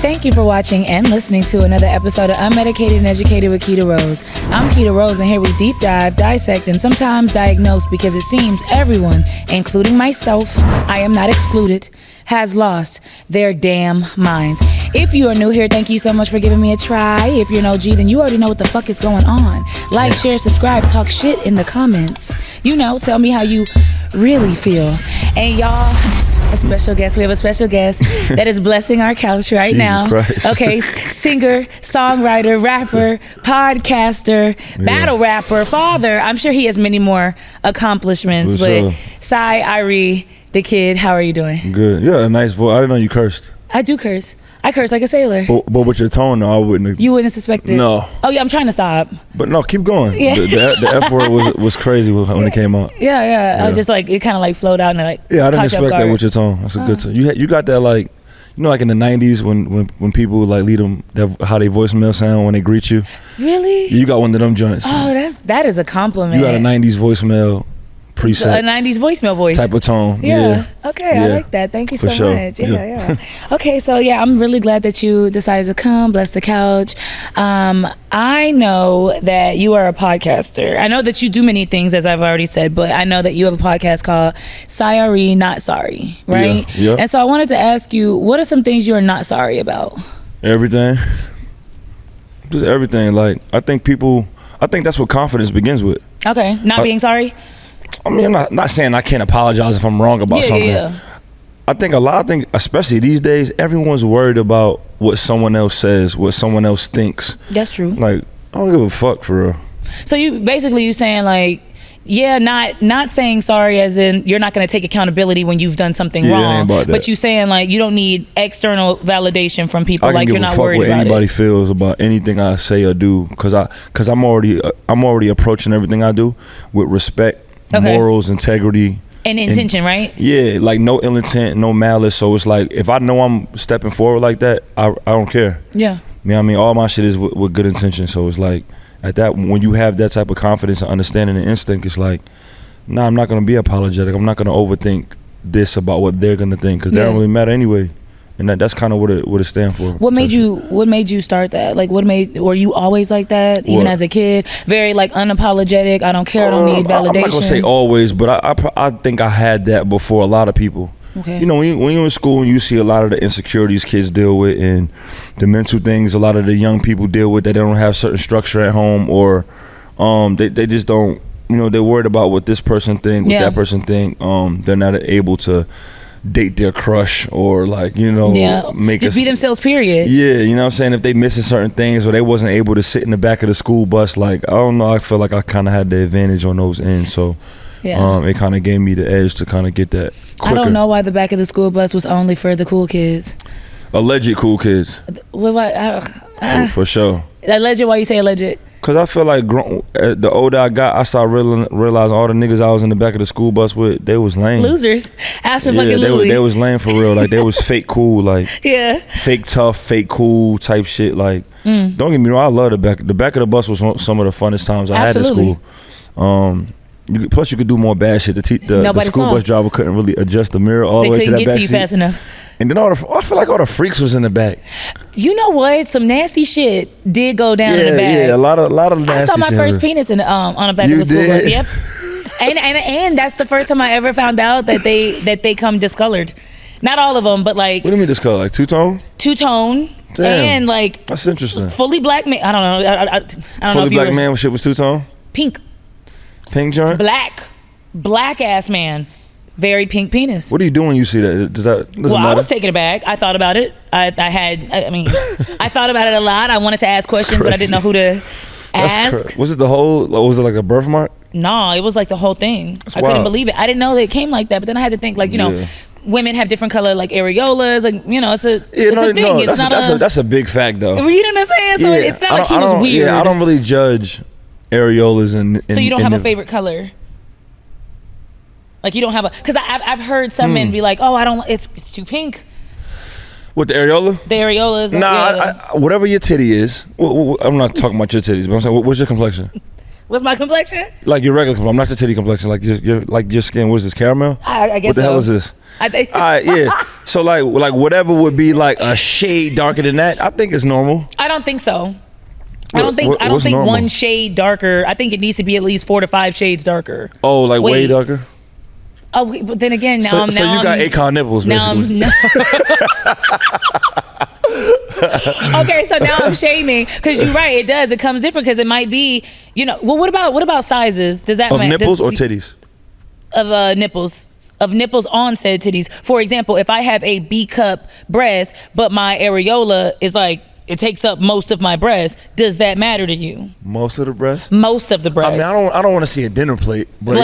Thank you for watching and listening to another episode of Unmedicated and Educated with Keita Rose. I'm Keita Rose, and here we deep dive, dissect, and sometimes diagnose because it seems everyone, including myself, I am not excluded, has lost their damn minds. If you are new here, thank you so much for giving me a try. If you're an OG, then you already know what the fuck is going on. Like, share, subscribe, talk shit in the comments. You know, tell me how you really feel. And y'all, a special guest. We have a special guest that is blessing our couch right now. Christ. Okay, singer, songwriter, rapper, podcaster, battle rapper, father. I'm sure he has many more accomplishments. But Sy Ari da Kid, how are you doing? Good. You had a nice voice. I didn't know you cursed. I do curse. I curse like a sailor. But with your tone, though, I wouldn't. You wouldn't suspect it? No. Oh, yeah, I'm trying to stop. But no, keep going. Yeah. The F word was crazy when it came out. Yeah. I was just like, it kind of like flowed out and like, yeah, I didn't expect that with your tone. That's a good tone. You got that like, you know, like in the 90s when people like lead them, how they voicemail sound when they greet you. Really? You got one of them joints. Oh, that is a compliment. You got a 90s voicemail preset. A 90s voicemail voice. Type of tone. Yeah. Okay, I like that. Thank you so much. Yeah. Okay, so yeah, I'm really glad that you decided to come, bless the couch. I know that you are a podcaster. I know that you do many things, as I've already said, but I know that you have a podcast called Sy Ari Not Sorry, right? Yeah. And so I wanted to ask you, what are some things you are not sorry about? Everything. Just everything. Like, I think that's what confidence begins with. Okay, not being sorry? I mean, I'm not saying I can't apologize if I'm wrong about something. Yeah. I think especially these days, everyone's worried about what someone else says, what someone else thinks. That's true. Like, I don't give a fuck for real. So you saying like, yeah, not saying sorry as in you're not going to take accountability when you've done something wrong, but you saying like you don't need external validation from people, like you're not worried about it. I can give a fuck what anybody feels about anything I say or do, because I'm already approaching everything I do with respect. Okay. Morals, integrity, and intention, right? Yeah, like no ill intent, no malice. So it's like if I know I'm stepping forward like that, I don't care. Yeah. You know what I mean? All my shit is with good intention. So it's like at that, when you have that type of confidence and understanding and instinct, it's like, nah, I'm not gonna be apologetic. I'm not gonna overthink this about what they're gonna think, because they don't really matter anyway. And that's kind of what it stands for. What made you start that? Like, were you always like that, even as a kid? Very like unapologetic. I don't care. I don't need validation. I'm not gonna say always, but I think I had that before a lot of people. Okay. You know, when you're in school and you see a lot of the insecurities kids deal with and the mental things a lot of the young people deal with, that they don't have certain structure at home, or they just don't. You know, they're worried about what this person think, what that person think. They're not able to date their crush, or like, you know, just be themselves, period. Yeah, you know what I'm saying? If they missing certain things, or they wasn't able to sit in the back of the school bus, like, I don't know, I feel like I kind of had the advantage on those ends. So it kind of gave me the edge to kind of get that quicker. I don't know why the back of the school bus was only for the cool kids. Alleged cool kids. For sure. Alleged? Why you say alleged? Cause I feel like the older I got, I started realizing all the niggas I was in the back of the school bus with, they was lame. Losers. Absolutely. They was lame for real. Like, they was fake cool, like fake tough, fake cool type shit. Like, don't get me wrong, I love the back. The back of the bus was some of the funnest times I had at school. Plus, you could do more bad shit. The school bus driver couldn't really adjust the mirror all the way to that back seat. They couldn't get to you fast enough. And then I feel like all the freaks was in the back. You know what? Some nasty shit did go down in the back. Yeah, a lot of nasty shit. I saw my first penis on the back of the school bus. Yep. And that's the first time I ever found out that they come discolored. Not all of them, but like. What do you mean discolored? Like two-tone? Two-tone. Damn. And like. That's interesting. Fully black man. I don't know. I don't know. Fully black man with shit was two-tone? Pink. Pink joint? Black ass man. Very pink penis. What do you do when you see that? Doesn't matter? I was taken aback. I thought about it. I thought about it a lot. I wanted to ask questions, but I didn't know who to ask. Was it the whole, was it like a birthmark? No, it was like the whole thing. I couldn't believe it. I didn't know that it came like that, but then I had to think, like, you know, women have different color, like areolas, like, you know, it's a thing. That's a big fact, though. You know what I'm saying? So it's not like he was weird. Yeah, I don't really judge areolas so you don't have a favorite color? Like, you don't have because I've heard some men be like, oh, I don't, it's too pink. With the areola? The areola is whatever your titty is. I'm not talking about your titties, but I'm saying, what's your complexion? What's my complexion? Like your regular complexion, not your titty complexion. Like your skin. What is this? Caramel? I guess. What the hell is this? I think. All right, yeah. So like whatever would be like a shade darker than that, I think it's normal. I don't think so. I don't think normal? One shade darker. I think it needs to be at least 4 to 5 shades darker. Oh, like way darker? Oh, but then again, so you got Akon nipples, basically. Okay, so now I'm shaming because you're right. It does. It comes different because it might be, Well, what about sizes? Does that matter? Nipples or titties? Of nipples. Of nipples on said titties. For example, if I have a B cup breast, but my areola is like, it takes up most of my breast. Does that matter to you? Most of the breast? Most of the breast. I mean, I don't want to see a dinner plate, but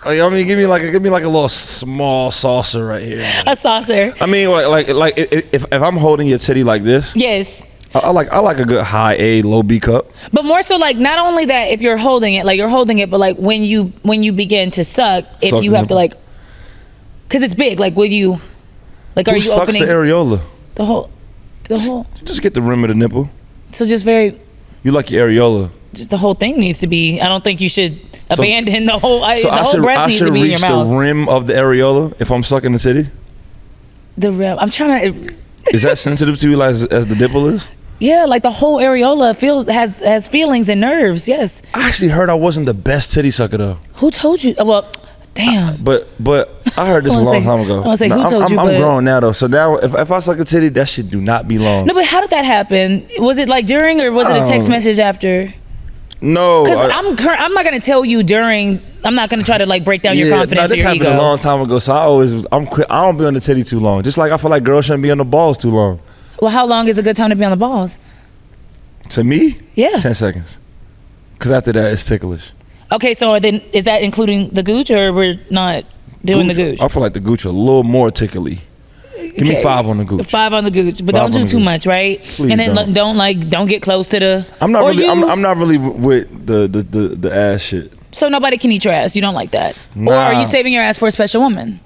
give me like a little small saucer right here. A saucer. I mean, like if I'm holding your titty like this. Yes. I like a good high A, low B cup. But more so, like, not only that, if you're holding it, but like when you begin to suck, if you have to like, because it's big. Like, will you, like, are you sucks opening the areola? The whole. Just get the rim of the nipple. So just very. You like your areola. Just the whole thing needs to be. I don't think you should abandon the whole. So the whole breast needs to be in your mouth. I should reach the rim of the areola if I'm sucking the titty. The rim. I'm trying to. Is that sensitive to you, like, as the nipple is? Yeah, like the whole areola has feelings and nerves. Yes. I actually heard I wasn't the best titty sucker though. Who told you? Well, damn. But I heard this a long time ago. I was like, who told you? I'm grown now though, so now if I suck a titty, that shit do not be long. No, but how did that happen? Was it like during, or was it a text message after? No, because I'm not gonna tell you during. I'm not gonna try to like break down your confidence or your ego. This happened a long time ago, so I don't be on the titty too long. Just like I feel like girls shouldn't be on the balls too long. Well, how long is a good time to be on the balls? To me? Yeah. 10 seconds. Because after that, it's ticklish. Okay, so then is that including the gooch, or we're not doing the gooch? I feel like the gooch a little more tickly. Give me 5 on the gooch. 5 on the gooch, but don't do too much, right? Please and then don't get close to the. I'm not really with the ass shit. So nobody can eat your ass. You don't like that, nah. Or are you saving your ass for a special woman?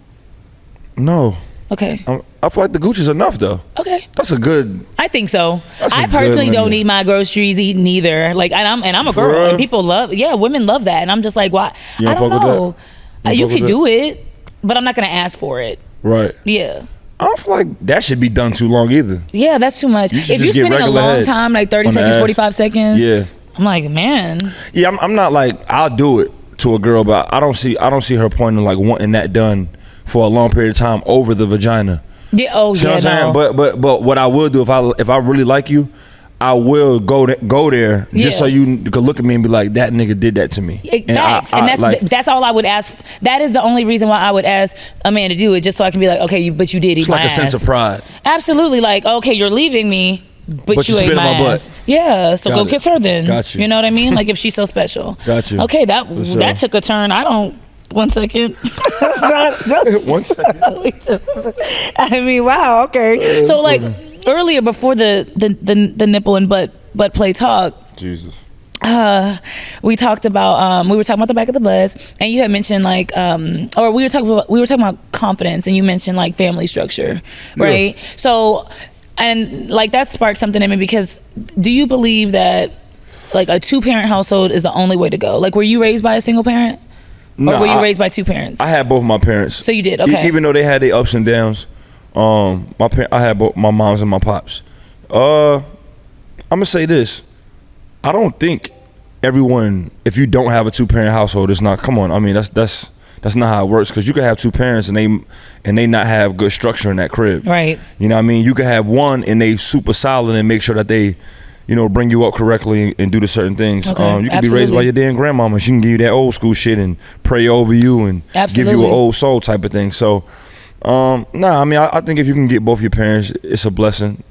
No. Okay. I feel like the gooch is enough though. Okay. That's a good. I think so. I personally don't need my groceries eaten either. Like, and I'm a girl, and people women love that, and I'm just like, why? I don't know. You could do it, but I'm not gonna ask for it. Right. Yeah. I don't feel like that should be done too long either. Yeah, that's too much. If you're spending a long time, like 30 seconds, 45 seconds. Yeah. I'm like, man. Yeah, I'm not like, I'll do it to a girl, but I don't see her point in like wanting that done for a long period of time over the vagina. Yeah. Oh, see yeah. What I'm saying? But what I will do if I really like you, I will go there just so you could look at me and be like, that nigga did that to me. Facts. And that's all I would ask. That is the only reason why I would ask a man to do it, just so I can be like, okay, but you did eat my ass. It's like a sense of pride. Absolutely. Like, okay, you're leaving me, but you ate my ass. Butt. Yeah, so go kiss her then. Got you. You know what I mean? Like, if she's so special. Got you. Okay, that took a turn. One second. That's not 1 second. I mean, wow. Okay. So like earlier, before the nipple and butt play talk. Jesus. We talked about we were talking about the back of the bus, and you had mentioned like or we were talking about confidence, and you mentioned like family structure, right? Yeah. So, and like that sparked something in me, because do you believe that like a 2-parent household is the only way to go? Like, were you raised by a single parent? Or were you raised by 2 parents? I had both my parents. So you did, okay. Even though they had their ups and downs, I had both my moms and my pops. I'm gonna say this: I don't think everyone, if you don't have a 2-parent household, it's not. Come on, I mean that's not how it works. Because you could have 2 parents and they not have good structure in that crib. Right. You know what I mean? You could have one and they super solid and make sure that they, bring you up correctly and do the certain things. Okay, you can be raised by your damn grandmama. She can give you that old school shit and pray over you and give you an old soul type of thing. So, I mean, I think if you can get both your parents, it's a blessing.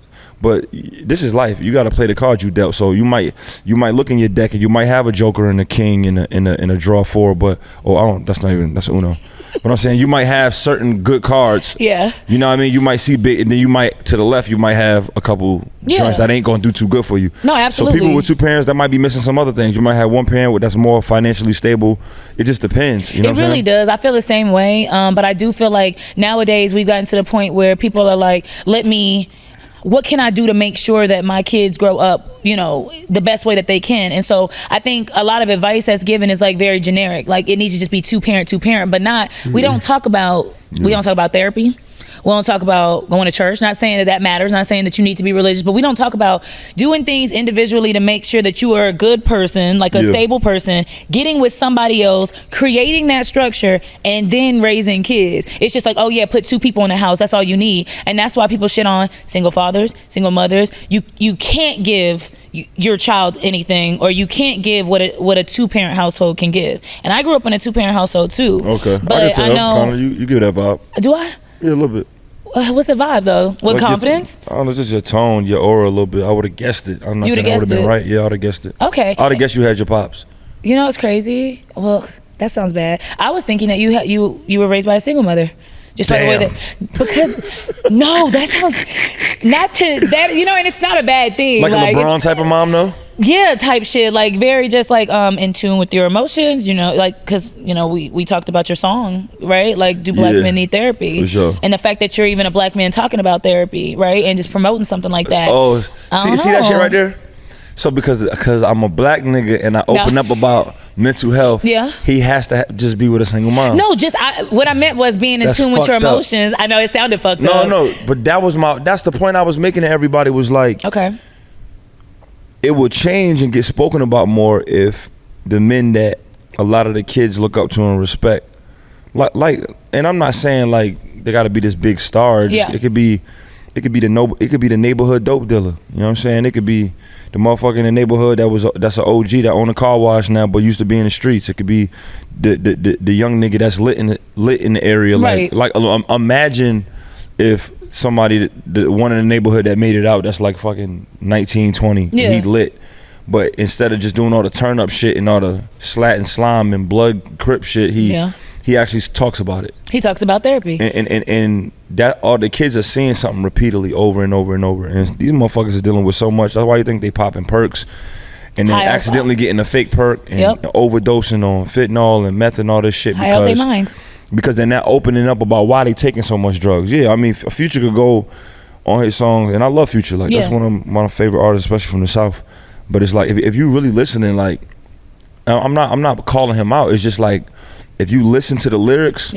But this is life. You got to play the cards you dealt. So you might look in your deck and you might have a joker and a king in a draw 4. But that's Uno. But I'm saying you might have certain good cards. Yeah. You know what I mean? You might see big, and then you might, to the left, you might have a couple joints that ain't going to do too good for you. No, absolutely. So people with 2 parents, that might be missing some other things. You might have one parent that's more financially stable. It just depends. You know what I'm saying? It really does. I feel the same way. But I do feel like nowadays we've gotten to the point where people are like, let me what can I do to make sure that my kids grow up, you know, the best way that they can? And so I think a lot of advice that's given is like very generic. Like it needs to just be two parent, but not, we don't talk about therapy. We don't talk about going to church. Not saying that matters. Not saying that you need to be religious, but we don't talk about doing things individually to make sure that you are a good person, like a stable person, getting with somebody else, creating that structure, and then raising kids. It's just like, oh yeah, put two people in the house. That's all you need. And that's why people shit on single fathers, single mothers. You can't give your child anything, or you can't give what a two-parent household can give. And I grew up in a two-parent household too. Okay, but I know Connor, you give that vibe. Do I? Yeah, a little bit. What's the vibe though? What, like confidence? I don't know, just your tone, your aura a little bit. I would have guessed it. I'm not saying I would have been right. Yeah, I would have guessed it. Okay. I would have guessed you had your pops. You know what's crazy? Well, that sounds bad. I was thinking that you were raised by a single mother. Just by the way that, because no, that sounds not to that, you know, and it's not a bad thing. Like a LeBron type of mom, though? Yeah, type shit, like very just like in tune with your emotions, you know, like because you know we talked about your song, right? Like, do black men need therapy? For sure. And the fact that you're even a black man talking about therapy, right, and just promoting something like that. Oh, see that shit right there? So because I'm a black nigga and I open up about mental health, he has to just be with a single mom. No, just what I meant was being in tune with your emotions. I know it sounded fucked up. No, but that's the point I was making to everybody was like, okay. It would change and get spoken about more if the men that a lot of the kids look up to and respect, like, and I'm not saying like they got to be this big star. It could be the neighborhood dope dealer. You know what I'm saying? It could be the motherfucker in the neighborhood that's an OG that own a car wash now but used to be in the streets. It could be the young nigga that's lit in the area. Right. Like imagine if somebody, the one in the neighborhood that made it out, that's like fucking 19, 20, he lit. But instead of just doing all the turn up shit and all the slat and slime and blood crip shit, he actually talks about it. He talks about therapy. And that all the kids are seeing something repeatedly over and over and over. And these motherfuckers are dealing with so much. That's why you think they popping perks and then accidentally getting a fake perk and overdosing on fentanyl and meth and all this shit because they're not opening up about why they taking so much drugs. Yeah, I mean, Future could go on his song, and I love Future. Like that's one of my favorite artists, especially from the South. But it's like if you really listening, like I'm not calling him out. It's just like if you listen to the lyrics,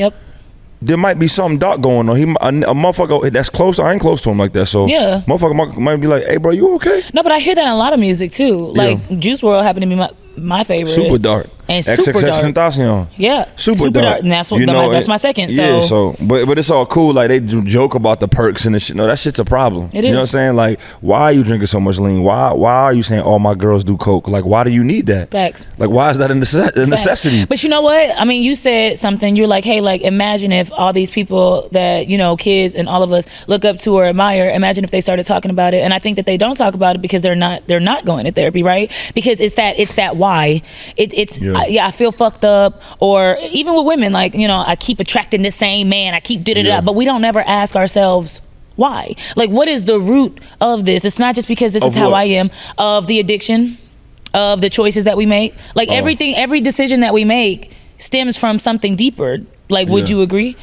there might be something dark going on. A motherfucker that's close. I ain't close to him like that. So motherfucker might be like, "Hey, bro, you okay?" No, but I hear that in a lot of music too. Like Juice WRLD happened to be my favorite. Super dark. And super dark. Tentacion. Yeah. Super dark. And that's that's my second. So. Yeah, but it's all cool. Like they joke about the perks and the shit. No, that shit's a problem. It is. You know what I'm saying? Like, why are you drinking so much lean? Why are you saying all my girls do coke? Like, why do you need that? Facts. Like, why is that a necessity? But you know what? I mean, you said something. You're like, hey, like imagine if all these people that, you know, kids and all of us look up to or admire, imagine if they started talking about it. And I think that they don't talk about it because they're not going to therapy, right? Because it's that why. I feel fucked up, or even with women, like, you know, I keep attracting this same man, I keep but we don't never ask ourselves why. Like, what is the root of this? It's not just because this is how I am, of the addiction, of the choices that we make. Like every decision that we make stems from something deeper. Like, would you agree?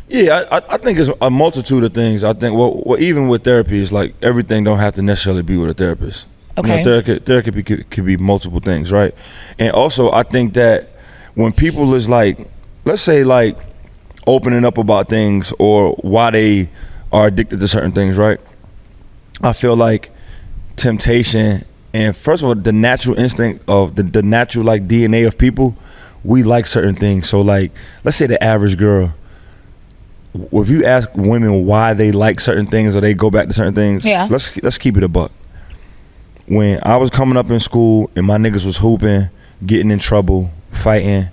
Yeah, I think it's a multitude of things. I think well even with therapy, it's like everything don't have to necessarily be with a therapist. Okay. You know, therapy could be multiple things, right? And also, I think that when people is like, let's say like opening up about things or why they are addicted to certain things, right? I feel like temptation and first of all, the natural instinct of the natural like DNA of people, we like certain things. So like, let's say the average girl, if you ask women why they like certain things or they go back to certain things, let's keep it a buck. When I was coming up in school and my niggas was hooping, getting in trouble, fighting,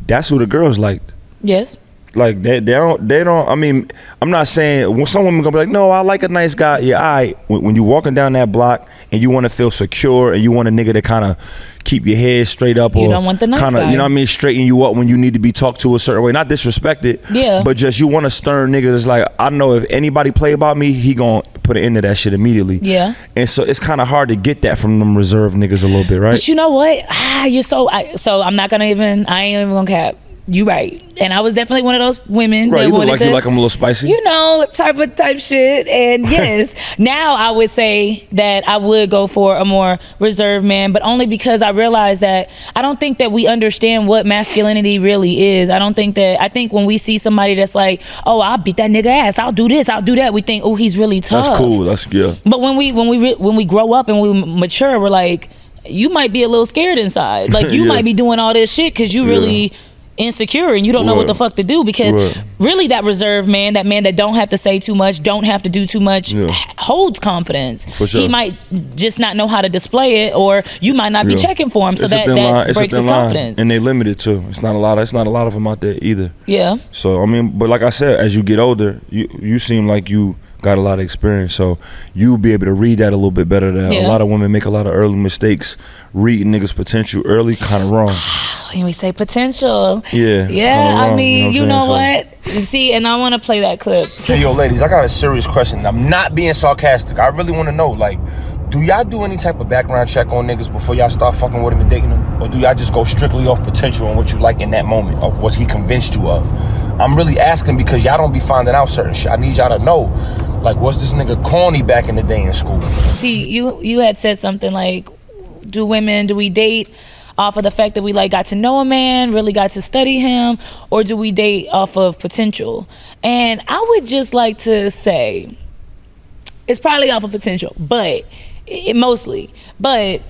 that's who the girls liked. Yes. Like they don't. I mean, I'm not saying when some women gonna be like, no, I like a nice guy. Yeah, when you walking down that block and you want to feel secure and you want a nigga to kind of keep your head straight up, or you don't want the nice guy. You know what I mean, straighten you up when you need to be talked to a certain way, not disrespected. Yeah. But just you want a stern nigga that's like, I know if anybody play about me, he gonna put an end to that shit immediately. Yeah. And so it's kind of hard to get that from them reserved niggas a little bit, right? But you know what? So I'm not gonna even. I ain't even gonna cap. You right. And I was definitely one of those women right, that you look wanted like to, you like I'm a little spicy. You know, type shit. And yes, now I would say that I would go for a more reserved man, but only because I realize that I don't think that we understand what masculinity really is. I think when we see somebody that's like, oh, I'll beat that nigga ass, I'll do this, I'll do that, we think, oh, he's really tough. That's cool. That's good. But when we grow up and we mature, we're like, you might be a little scared inside. Like you might be doing all this shit because you really insecure and you don't know what the fuck to do, because really that reserved man, that man that don't have to say too much, don't have to do too much, holds confidence. For sure. He might just not know how to display it, or you might not be checking for him, so that breaks his confidence. And they limited too. It's not a lot of them out there either. Yeah. So I mean, but like I said, as you get older, you seem like you got a lot of experience, so you'll be able to read that a little bit better. That a lot of women make a lot of early mistakes, reading niggas' potential early, kind of wrong. When we say potential, yeah, I mean, you know what? See, and I want to play that clip. Hey, yo, ladies, I got a serious question. I'm not being sarcastic. I really want to know, like, do y'all do any type of background check on niggas before y'all start fucking with them and dating them? Or do y'all just go strictly off potential and what you like in that moment, of what he convinced you of? I'm really asking because y'all don't be finding out certain shit. I need y'all to know, like, was this nigga corny back in the day in school? See, you had said something like, do we date off of the fact that we like got to know a man, really got to study him, or do we date off of potential? And I would just like to say it's probably off of potential, but mostly. But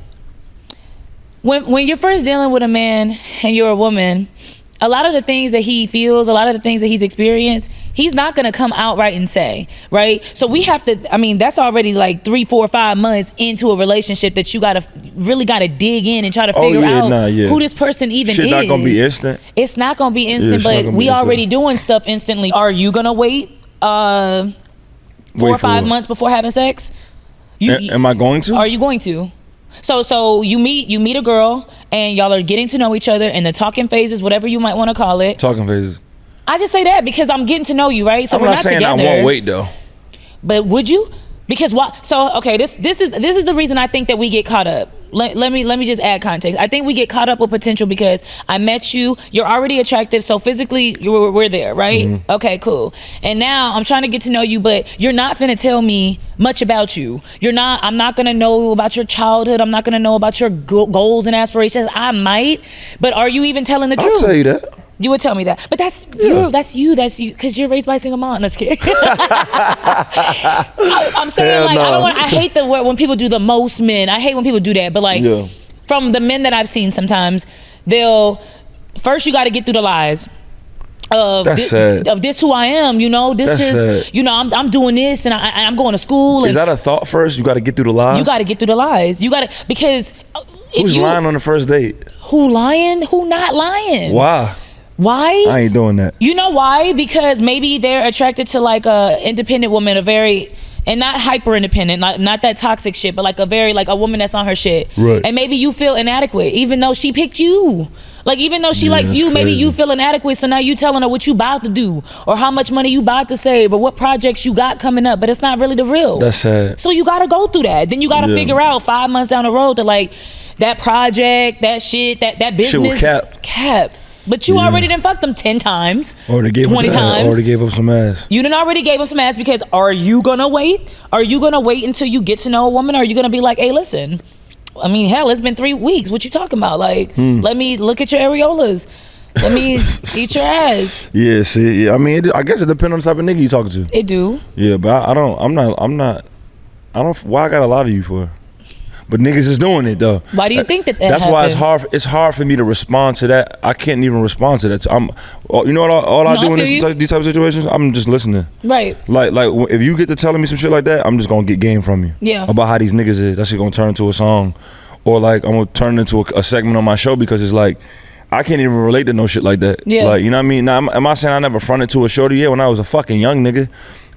when you're first dealing with a man and you're a woman, a lot of the things that he feels, a lot of the things that he's experienced, he's not gonna come outright and say, right? So we have to, I mean, that's already like 3, 4, 5 months into a relationship that you really gotta dig in and try to figure out who this person even is. Shit not gonna be instant. It's not gonna be instant, but we already doing stuff instantly. Are you gonna wait 4 or 5 months before having sex? Am I going to? Are you going to? So you meet a girl and y'all are getting to know each other in the talking phases, whatever you might want to call it. Talking phases. I just say that because I'm getting to know you, right? So I'm not saying together. I won't wait though. But would you? Because what? So okay, this is the reason I think that we get caught up. Let me just add context. I think we get caught up with potential because I met you. You're already attractive, so physically we're there, right? Mm-hmm. Okay, cool. And now I'm trying to get to know you, but you're not finna tell me much about you. I'm not gonna know about your childhood. I'm not gonna know about your goals and aspirations. I might, but are you even telling the truth? I'll tell you that. You would tell me that, but that's you, because you're raised by a single mom. Let's kidding. I'm saying I hate the word when people do the most men. I hate when people do that, but from the men that I've seen, sometimes first you got to get through the lies of this who I am. You know, I'm doing this and I'm going to school. Is that a thought first? You got to get through the lies. You got to get through the lies. Because who's lying on the first date? Who lying? Who not lying? Why? I ain't doing that. You know why? Because maybe they're attracted to like a independent woman, and not hyper independent, not that toxic shit, but like a woman that's on her shit. Right. And maybe you feel inadequate, even though she picked you. Like even though she likes you, crazy. Maybe you feel inadequate. So now you telling her what you about to do, or how much money you about to save, or what projects you got coming up, but it's not really the real. That's sad. So you gotta go through that. Then you gotta figure out 5 months down the road that like that project, that shit, that business cap. But you already done fucked them 10 times, or 20 times. Or they gave up some ass. You done already gave up some ass, because are you gonna wait? Are you gonna wait until you get to know a woman? Or are you gonna be like, hey, listen, I mean, hell, it's been 3 weeks. What you talking about? Like, let me look at your areolas. Let me eat your ass. Yeah, see, I mean, I guess it depends on the type of nigga you talking to. It do. Yeah, but why I got a lot of you for? But niggas is doing it though. Why do you think that that's happens? Why it's hard for me to respond to that. I can't even respond to that. You know what? All I do in these type of situations, I'm just listening. Right. Like if you get to telling me some shit like that, I'm just gonna get game from you. Yeah. About how these niggas is. That shit gonna turn into a song, or like I'm gonna turn into a segment on my show, because it's like I can't even relate to no shit like that. Yeah. Like, you know what I mean? Now, am I saying I never fronted to a shorty? Yeah, when I was a fucking young nigga.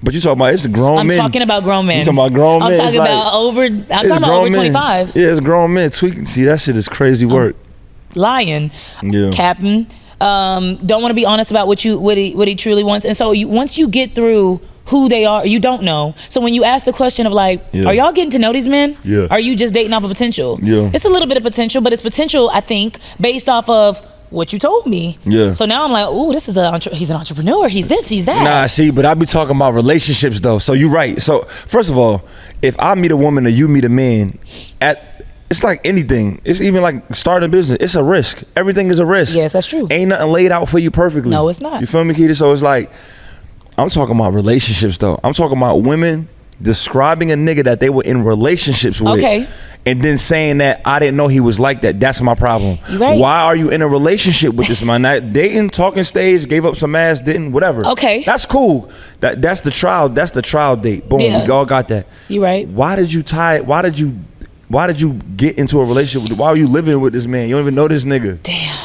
But you talking about it's a grown men. I'm talking about grown men. You talking about grown men? I'm talking about over 25. Yeah, it's grown men tweaking. See, that shit is crazy work. Lying. Yeah. Capping. Don't want to be honest about what he truly wants. And so once you get through who they are, you don't know. So when you ask the question of like, are y'all getting to know these men? Yeah. Are you just dating off of potential? Yeah. It's a little bit of potential, but it's potential, I think, based off of what you told me. Yeah. So now I'm like, ooh, he's an entrepreneur. He's this, he's that. Nah, see, but I be talking about relationships though. So you're right. So first of all, if I meet a woman or you meet a man, it's like anything. It's even like starting a business. It's a risk. Everything is a risk. Yes, that's true. Ain't nothing laid out for you perfectly. No, it's not. You feel me, Keita? So it's like, I'm talking about relationships though. I'm talking about women describing a nigga that they were in relationships with. Okay. And then saying that I didn't know he was like that. That's my problem. Right. Why are you in a relationship with this man? That dating, talking stage, gave up some ass, didn't, whatever. Okay. That's cool. That's the trial. That's the trial date. Boom. Yeah. We all got that. You right. Why did you get into a relationship with? Why are you living with this man? You don't even know this nigga. Damn.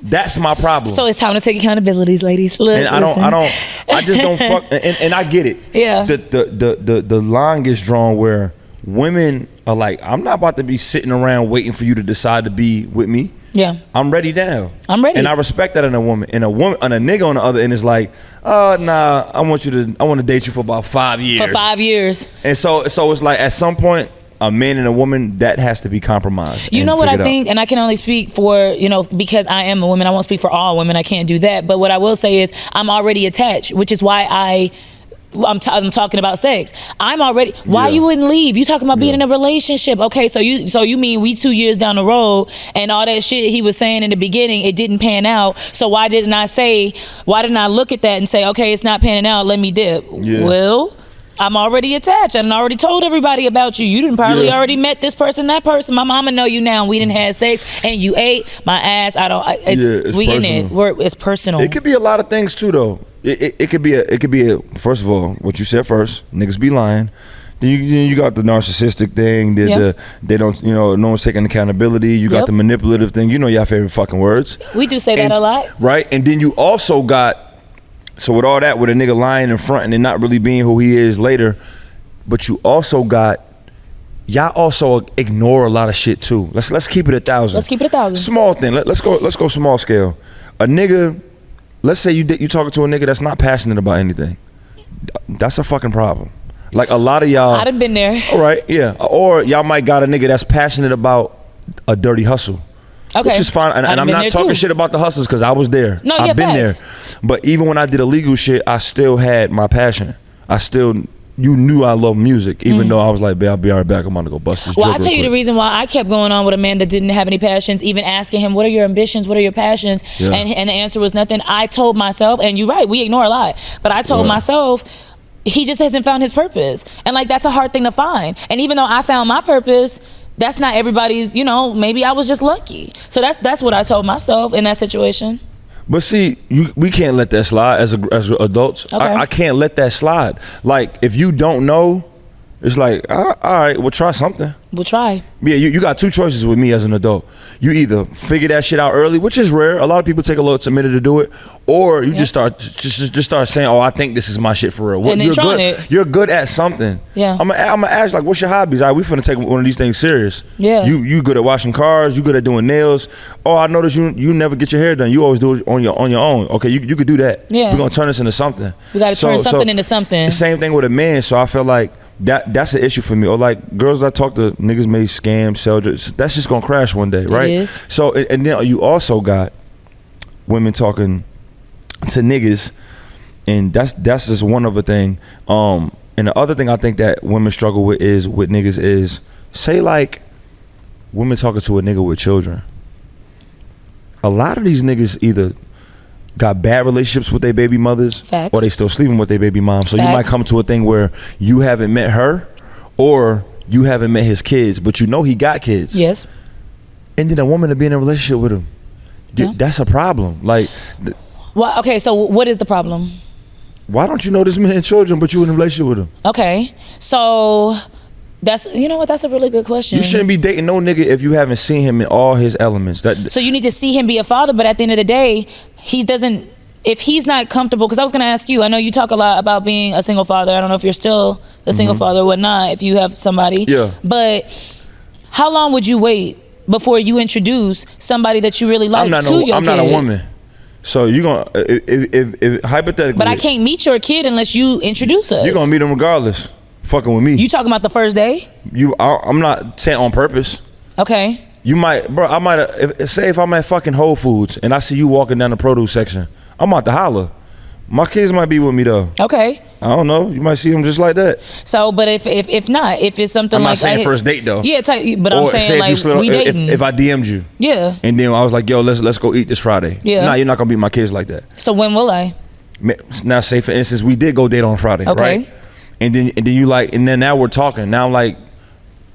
That's my problem. So it's time to take accountabilities, ladies. Look, and I just don't fuck. And I get it. Yeah. The line gets drawn where women are like, I'm not about to be sitting around waiting for you to decide to be with me. Yeah. I'm ready now. I'm ready. And I respect that in a woman. And a nigga on the other end is like, nah, I want to date you for about 5 years. For 5 years. And so it's like at some point, a man and a woman, that has to be compromised. You know what I think, and I can only speak for, because I am a woman. I won't speak for all women. I can't do that. But what I will say is I'm already attached, which is why I'm talking about sex. I'm already. Why you wouldn't leave? You talking about being in a relationship? Okay, so you mean we 2 years down the road and all that shit he was saying in the beginning, it didn't pan out. So why didn't I look at that and say, okay, it's not panning out, let me dip? Yeah. Well, I'm already attached. I already told everybody about you. You didn't probably already met this person, that person. My mama know you now. We didn't have sex and you ate my ass. We in it. It's personal. It could be a lot of things too, though. It could be a. First of all, what you said first, niggas be lying. Then you got the narcissistic thing. They don't. No one's taking accountability. You got the manipulative thing. You know your favorite fucking words. We do say that a lot, right? And then you also got. So with all that, with a nigga lying in front and not really being who he is later, but you also got, y'all also ignore a lot of shit too. Let's keep it 1,000. Let's keep it 1,000. Small thing. Let's go small scale. A nigga, let's say you talking to a nigga that's not passionate about anything. That's a fucking problem. Like a lot of y'all. I done been there. All right, yeah. Or y'all might got a nigga that's passionate about a dirty hustle. Okay. Which is fine, and I'm not talking shit about the hustlers because I was there. No, I've been facts. there. But even when I did illegal shit, I still had my passion. You knew I love music, even though I was like, babe, I'll be right back. I'm gonna go bust this. Well, I'll tell you the reason why I kept going on with a man that didn't have any passions, even asking him, what are your ambitions? What are your passions? Yeah. And the answer was nothing. I told myself, and you're right, we ignore a lot, but I told myself, he just hasn't found his purpose. And like, that's a hard thing to find. And even though I found my purpose, that's not everybody's, maybe I was just lucky. So that's what I told myself in that situation. But see, we can't let that slide as adults. Okay. I can't let that slide. Like, if you don't know, it's like, all right, we'll try something. We'll try. Yeah, you got two choices with me as an adult. You either figure that shit out early, which is rare. A lot of people take a little minute to do it, or you just start saying, "Oh, I think this is my shit for real." And then trying it. You're good at something. Yeah. I'm gonna ask, like, what's your hobbies? All right, we finna take one of these things serious. Yeah. You good at washing cars? You good at doing nails? Oh, I noticed you never get your hair done. You always do it on your own. Okay, you could do that. Yeah. We're gonna turn this into something. We gotta turn something into something. The same thing with a man. So I feel like that's an issue for me. Or like girls I talk to, niggas may scam, sell drugs. That's just gonna crash one day, right? It is. So and then you also got women talking to niggas, and that's just one other thing. And the other thing I think that women struggle with niggas is, say like women talking to a nigga with children. A lot of these niggas either got bad relationships with their baby mothers, Facts. or they still sleeping with their baby mom. So Facts. you might come to a thing where you haven't met her, or you haven't met his kids, but you know he got kids. Yes. And then a woman to be in a relationship with him, that's a problem. Like, well, okay, so what is the problem? Why don't you know this man children, but you in a relationship with him? Okay, so that's a really good question. You shouldn't be dating no nigga if you haven't seen him in all his elements. So you need to see him be a father, but at the end of the day, if he's not comfortable, because I was going to ask you, I know you talk a lot about being a single father. I don't know if you're still a single father or whatnot, if you have somebody. Yeah. But how long would you wait before you introduce somebody that you really like to your kid? I'm not a woman. So you gonna if hypothetically. But I can't meet your kid unless you introduce us. You're gonna meet him regardless. Fucking with me. You talking about the first day? I'm not saying on purpose. Okay. You might, bro. I might say if I'm at fucking Whole Foods and I see you walking down the produce section, I'm out to holler. My kids might be with me though. Okay. I don't know. You might see them just like that. So, but if not, if it's something I'm like not saying first date though. Yeah, but I'm saying like we dating. If I DM'd you. Yeah. And then I was like, yo, let's go eat this Friday. Yeah. Nah, you're not gonna beat my kids like that. So when will I? Now, say for instance, we did go date on Friday, okay. right? And then you like, and then now we're talking. Now I'm like,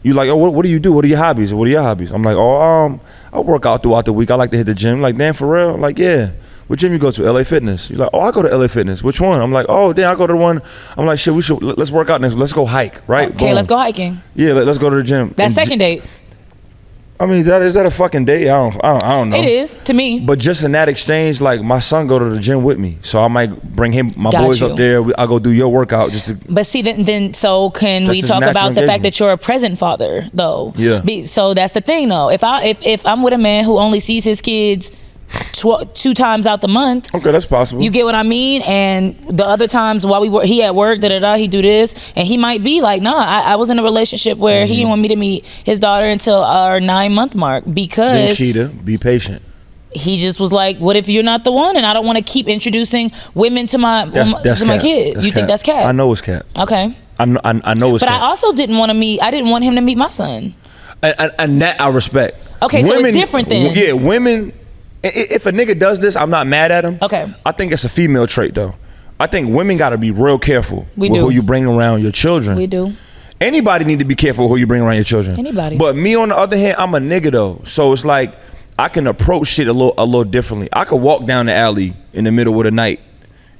you like, oh, what do you do? What are your hobbies? What are your hobbies? I'm like, oh, I work out throughout the week. I like to hit the gym. Like, damn, for real? I'm like, yeah. What gym you go to? LA Fitness. You're like, oh, I go to LA Fitness. Which one? I'm like, oh, damn, I go to the one. I'm like, shit, let's work out next. Let's go hike, right? Okay, let's go hiking. Yeah, let's go to the gym. That second date. I mean, is that a fucking date? I don't know. It is to me. But just in that exchange, like my son go to the gym with me, so I might bring my boys up there. I go do your workout just to. But see, then so can we talk about the fact that you're a present father, though? Yeah. So that's the thing, though. If I'm with a man who only sees his kids 2 times out the month. Okay, that's possible. You get what I mean? And the other times while he at work, he do this, and he might be like, nah, I was in a relationship where he didn't want me to meet his daughter until our 9-month mark because. Then Keita, be patient. He just was like, what if you're not the one? And I don't want to keep introducing women to my kid. You think that's cap? I know it's cap. Okay. I know it's cap. But I also didn't want him to meet my son. And that I respect. Okay, women, so it's different then. Yeah, women. If a nigga does this, I'm not mad at him. Okay. I think it's a female trait though. I think women got to be real careful with who you bring around your children. We do. Anybody need to be careful who you bring around your children. Anybody. But me on the other hand, I'm a nigga though. So it's like I can approach shit a little differently. I could walk down the alley in the middle of the night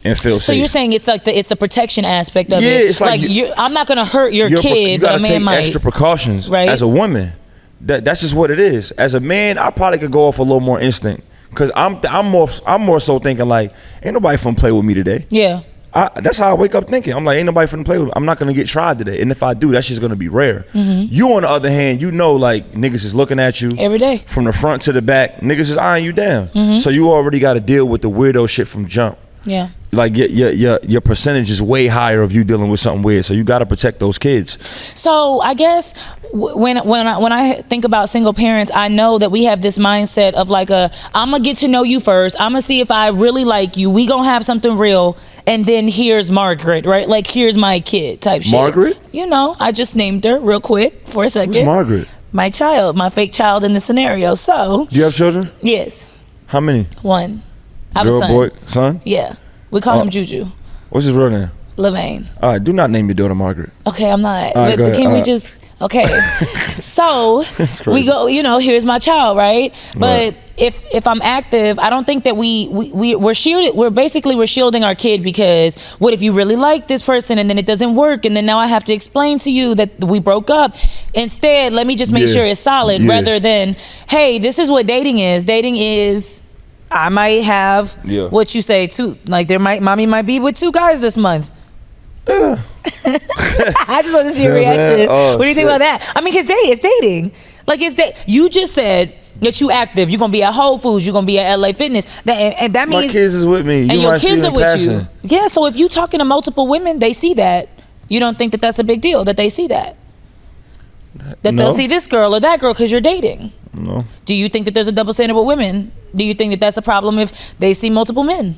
and feel safe. So you're saying it's like it's the protection aspect of it. Yeah, it's like I'm not gonna hurt your kid, but a man might. You gotta take extra precautions, right? As a woman. That's just what it is. As a man, I probably could go off a little more instinct. Cause I'm more so thinking like, ain't nobody finna play with me today. Yeah. That's how I wake up thinking. I'm like, ain't nobody finna play with me. I'm not gonna get tried today. And if I do, that's just gonna be rare. Mm-hmm. You on the other hand, you know, like niggas is looking at you every day from the front to the back. Niggas is eyeing you down. Mm-hmm. So you already got to deal with the weirdo shit from jump. Yeah. Like your percentage is way higher of you dealing with something weird. So you got to protect those kids. So I guess when I think about single parents, I know that we have this mindset of like I'm gonna get to know you first. I'm gonna see if I really like you. We gonna have something real, and then here's Margaret, right? Like here's my kid type shit. Margaret? You know, I just named her real quick for a second. Who's Margaret? My child, my fake child in the scenario. So. Do you have children? Yes. How many? 1. I have Girl, a son. boy, son? Yeah. We call him Juju. What's his real name? Levain. All right, do not name your daughter Margaret. Okay, I'm not. Right, but can we just... Okay. So, we go, you know, here's my child, right? But if I'm active, I don't think that we're shielded. We're shielding our kid because what if you really like this person and then it doesn't work and then now I have to explain to you that we broke up. Instead, let me just make sure it's solid rather than, hey, this is what dating is. Dating is... I might have what you say too. Like mommy might be with 2 guys this month. I just want to see your reaction. What do you think about that? I mean, it's dating. Like you just said that you active. You're gonna be at Whole Foods. You're gonna be at LA Fitness. And that means my kids is with me. And your kids are with you. Yeah. So if you talking to multiple women, they see that. You don't think that that's a big deal that they see that. They'll see this girl or that girl because you're dating. No. Do you think that there's a double standard with women? Do you think that that's a problem if they see multiple men?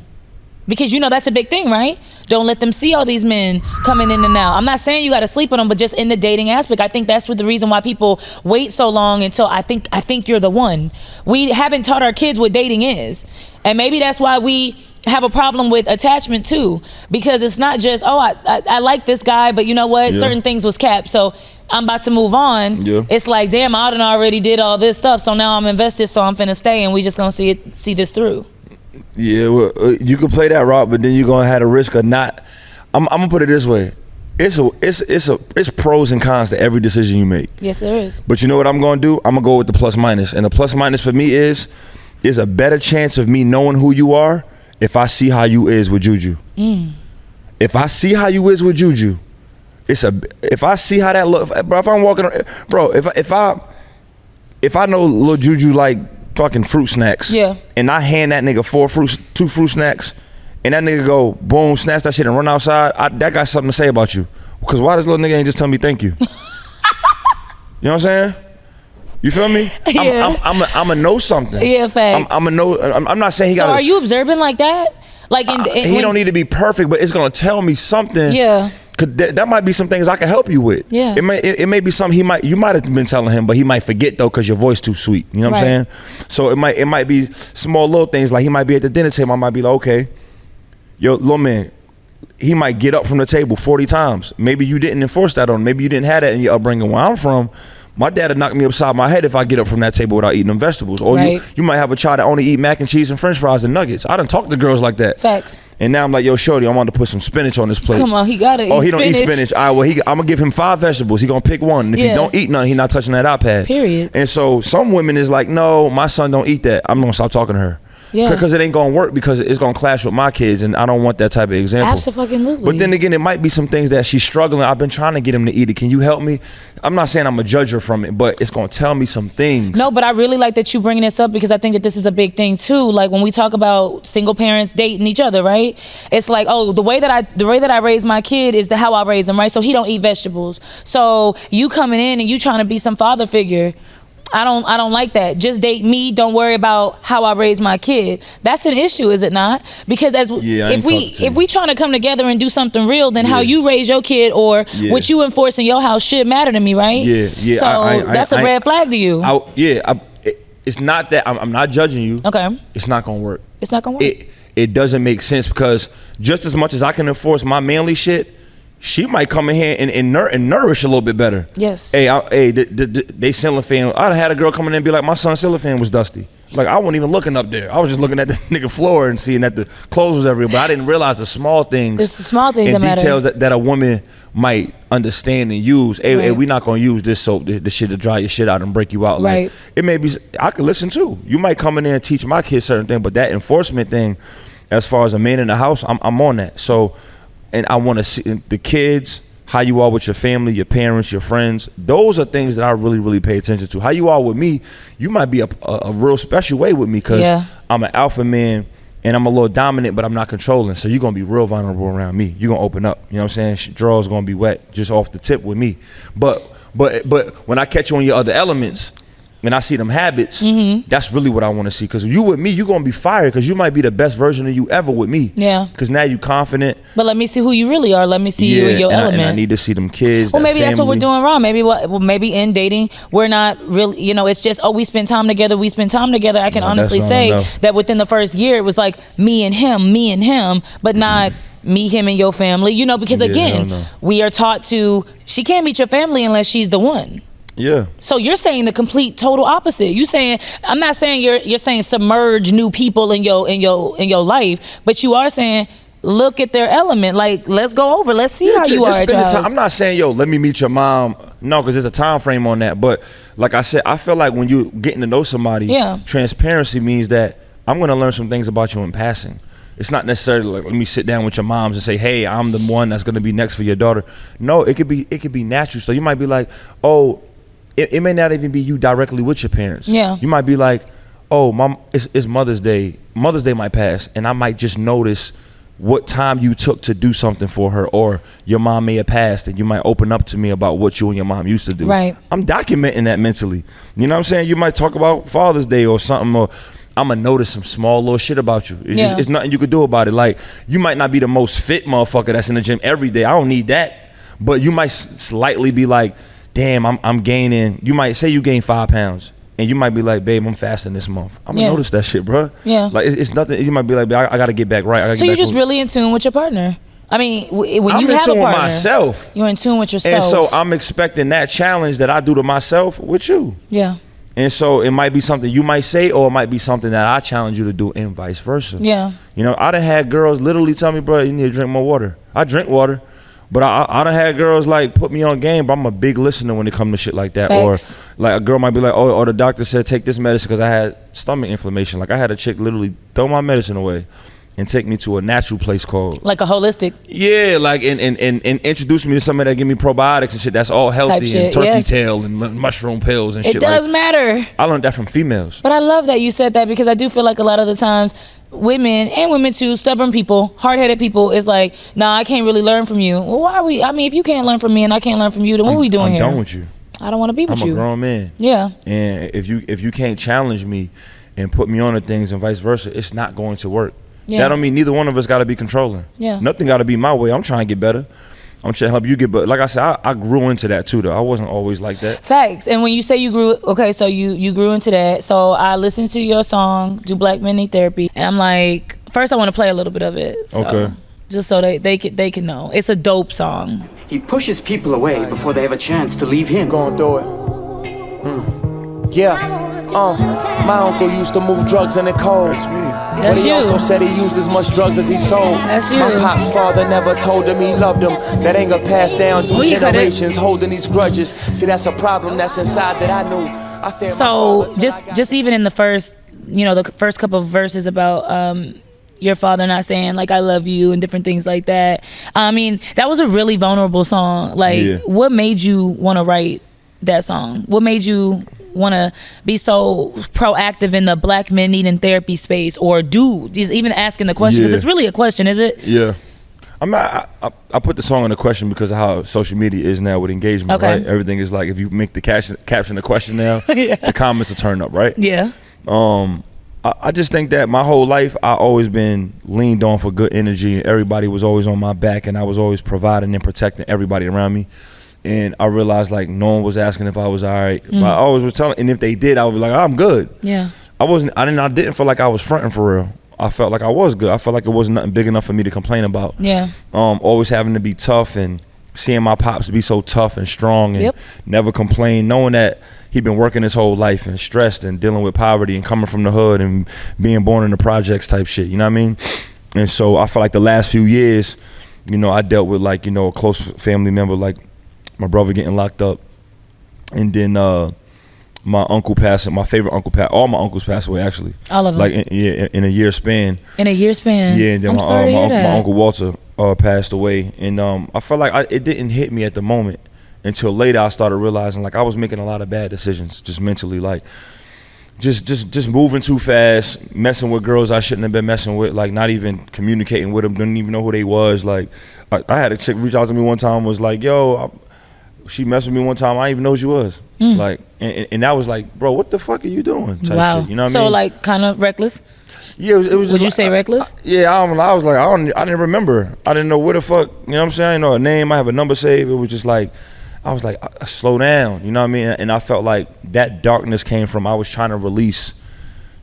Because you know that's a big thing, right? Don't let them see all these men coming in and out. I'm not saying you got to sleep with them, but just in the dating aspect, I think that's the reason why people wait so long until I think you're the one. We haven't taught our kids what dating is, and maybe that's why we have a problem with attachment too, because it's not just I like this guy, but you know what? Certain things was capped, so I'm about to move on. It's like, damn, I done already did all this stuff, so now I'm invested, so I'm finna stay, and we just gonna see this through. Yeah, well, you can play that route, but then you're gonna have the risk of not. I'm gonna put it this way: it's pros and cons to every decision you make. Yes, there is. But you know what I'm gonna do? I'm gonna go with the plus minus, and the plus minus for me is a better chance of me knowing who you are if I see how you is with Juju. If I see how you is with Juju, if I see how that look, bro. If I'm walking, bro. If I know little Juju like fucking fruit snacks, and I hand that nigga 2 fruit snacks, and that nigga go boom, snatch that shit and run outside, that got something to say about you. Because why this little nigga ain't just tell me thank you? You know what I'm saying? You feel me? Yeah. I'm a know something. Yeah, facts. I'm a know. I'm not saying he got. So are you observant like that? Like he don't need to be perfect, but it's gonna tell me something. Yeah. Cause that might be some things I can help you with. Yeah. It may be something you might have been telling him, but he might forget though, cause your voice too sweet. You know what I'm saying? So it might be small little things, like he might be at the dinner table. I might be like, okay, yo, little man, he might get up from the table 40 times. Maybe you didn't enforce that on him. Maybe you didn't have that in your upbringing. Where I'm from, my dad would knock me upside my head if I get up from that table without eating them vegetables. Or you might have a child that only eat mac and cheese and french fries and nuggets. I done talked to girls like that. Facts. And now I'm like, yo, shorty, I want to put some spinach on this plate. Come on, he gotta eat spinach. Oh, he don't eat spinach. All right, well, I'm gonna give him 5 vegetables. He gonna pick one. And if he don't eat none, he not touching that iPad. Period. And so some women is like, no, my son don't eat that. I'm gonna stop talking to her. Yeah. Because it ain't gonna work, because it's gonna clash with my kids, and I don't want that type of example. Absolutely. But then again, it might be some things that she's struggling. I've been trying to get him to eat it. Can you help me? I'm not saying I'm a judge her from it, but it's gonna tell me some things. No, but I really like that you bringing this up, because I think that this is a big thing too. Like when we talk about single parents dating each other, right? It's like, oh, the way that I raise my kid is how I raise him, right? So he don't eat vegetables. So you coming in and you trying to be some father figure. I don't like that. Just date me. Don't worry about how I raise my kid. That's an issue, is it not? Because if we trying to come together and do something real, then how you raise your kid or what you enforce in your house should matter to me, right? Yeah. So that's a red flag to you. It's not that I'm not judging you. Okay. It's not gonna work. It's not gonna work. It doesn't make sense, because just as much as I can enforce my manly shit, she might come in here and nourish a little bit better. Yes. Hey, they ceiling fan. I had a girl come in and be like, my son's ceiling fan was dusty. Like, I wasn't even looking up there. I was just looking at the nigga floor and seeing that the clothes was everywhere. But I didn't realize the small things. It's the small things that matter. Details that a woman might understand and use. Hey, we not gonna use this soap, this shit to dry your shit out and break you out. Right. Like, it may be, I could listen too. You might come in there and teach my kids certain things, but that enforcement thing, as far as a man in the house, I'm on that. So, and I want to see the kids, how you are with your family, your parents, your friends. Those are things that I really, really pay attention to. How you are with me, you might be a real special way with me, because I'm an alpha man and I'm a little dominant, but I'm not controlling. So you're going to be real vulnerable around me. You're going to open up. You know what I'm saying? Drawers going to be wet just off the tip with me. But when I catch you on your other elements, and I see them habits, that's really what I want to see. Because you with me, you're going to be fired, because you might be the best version of you ever with me. Yeah. Because now you confident. But let me see who you really are. Let me see you in your element. And I need to see them kids. Well, maybe that's what we're doing wrong. Maybe in dating, we're not really, it's just, we spend time together. I can honestly say that within the first year, it was like me and him, but not me, him, and your family. Because again, we are taught she can't meet your family unless she's the one. Yeah. So you're saying the complete total opposite. I'm not saying you're saying submerge new people in your life, but you are saying look at their element. Like, let's go over. Let's see how you are at your house. I'm not saying, let me meet your mom. No, because there's a time frame on that. But like I said, I feel like when you're getting to know somebody, transparency means that I'm going to learn some things about you in passing. It's not necessarily like, let me sit down with your moms and say, hey, I'm the one that's going to be next for your daughter. No, it could be natural. So you might be like, oh, it may not even be you directly with your parents. Yeah. You might be like, oh, mom, it's Mother's Day. Mother's Day might pass, and I might just notice what time you took to do something for her, or your mom may have passed, and you might open up to me about what you and your mom used to do. Right. I'm documenting that mentally. You know what I'm saying? You might talk about Father's Day or something, or I'm gonna notice some small little shit about you. It's nothing you could do about it. Like, you might not be the most fit motherfucker that's in the gym every day. I don't need that. But you might slightly be like, damn, I'm gaining. You might say you gain 5 pounds, and you might be like, babe, I'm fasting this month. I'm gonna notice that shit, bro. Yeah. Like, it's nothing. You might be like, babe, I gotta get back right. So you're just really in tune with your partner. I mean, when you have a partner, I'm in tune with myself. You're in tune with yourself. And so I'm expecting that challenge that I do to myself with you. Yeah. And so it might be something you might say, or it might be something that I challenge you to do, and vice versa. Yeah. I done had girls literally tell me, bro, you need to drink more water. I drink water. But I done had girls like put me on game, but I'm a big listener when it comes to shit like that. Facts. Or like a girl might be like, oh, the doctor said take this medicine because I had stomach inflammation. Like, I had a chick literally throw my medicine away and take me to a natural place called, like, a holistic. Yeah, like, and introduce me to somebody that give me probiotics and shit that's all healthy, and turkey tail and mushroom pills and shit. It does matter. I learned that from females. But I love that you said that, because I do feel like a lot of the times women too, stubborn people, hard-headed people, is like, nah, I can't really learn from you. Well, why are we? I mean, if you can't learn from me and I can't learn from you, then what are we doing here? I'm done with you. I don't want to be with you. I'm a grown man. Yeah. And if you can't challenge me and put me on to things and vice versa, it's not going to work. Yeah. That don't mean neither one of us got to be controlling. Yeah. Nothing got to be my way. I'm trying to get better. I'm trying to help you get better. Like I said, I grew into that too, though. I wasn't always like that. Facts. And when you say you grew, okay, so you grew into that. So I listened to your song, Do Black Men Need Therapy, and I'm like, first I want to play a little bit of it. So, okay. Just so they can know. It's a dope song. He pushes people away before they have a chance to leave him. Going through it. Yeah. My uncle used to move drugs in the cold. But he also said he used as much drugs as he sold. That's you. My pop's father never told him he loved him. That anger passed down through generations, holding these grudges. See, that's a problem that's inside that I knew. So just even in the first, the first couple of verses about your father not saying like I love you and different things like that. I mean, that was a really vulnerable song. Like, what made you want to write that song? What made you want to be so proactive in the black men needing therapy space, or just even asking the question, because it's really a question, is it? Yeah. I put the song in the question because of how social media is now with engagement, right? Everything is like, if you make the caption the question now, the comments will turn up, right? Yeah. I just think that my whole life I always been leaned on for good energy. Everybody was always on my back, and I was always providing and protecting everybody around me. And I realized like no one was asking if I was all right. But I always was telling, and if they did, I would be like, I'm good. Yeah. I didn't feel like I was fronting for real. I felt like I was good. I felt like it wasn't nothing big enough for me to complain about. Yeah. Always having to be tough, and seeing my pops be so tough and strong and never complain, knowing that he'd been working his whole life and stressed and dealing with poverty and coming from the hood and being born in the projects type shit, you know what I mean? And so I feel like the last few years, I dealt with like, a close family member, like my brother getting locked up, and then my uncle passing, my favorite uncle passed, all my uncles passed away actually. All of them? Like in a year span. In a year span? Yeah, and then my uncle Walter passed away, and I felt like it didn't hit me at the moment until later. I started realizing like I was making a lot of bad decisions just mentally, like just moving too fast, messing with girls I shouldn't have been messing with, like not even communicating with them, didn't even know who they was. Like I had a chick reach out to me one time, was like, yo, she messed with me one time, I didn't even know who she was. Like, and that was like, bro, what the fuck are you doing? Type shit, you know what I mean? So like kind of reckless? Yeah, it was Would you say reckless? Yeah, I was like, I didn't remember. I didn't know where the fuck, you know what I'm saying? I didn't know a name, I have a number saved. It was just like, I was like, slow down, you know what I mean? And I felt like that darkness came from, I was trying to release,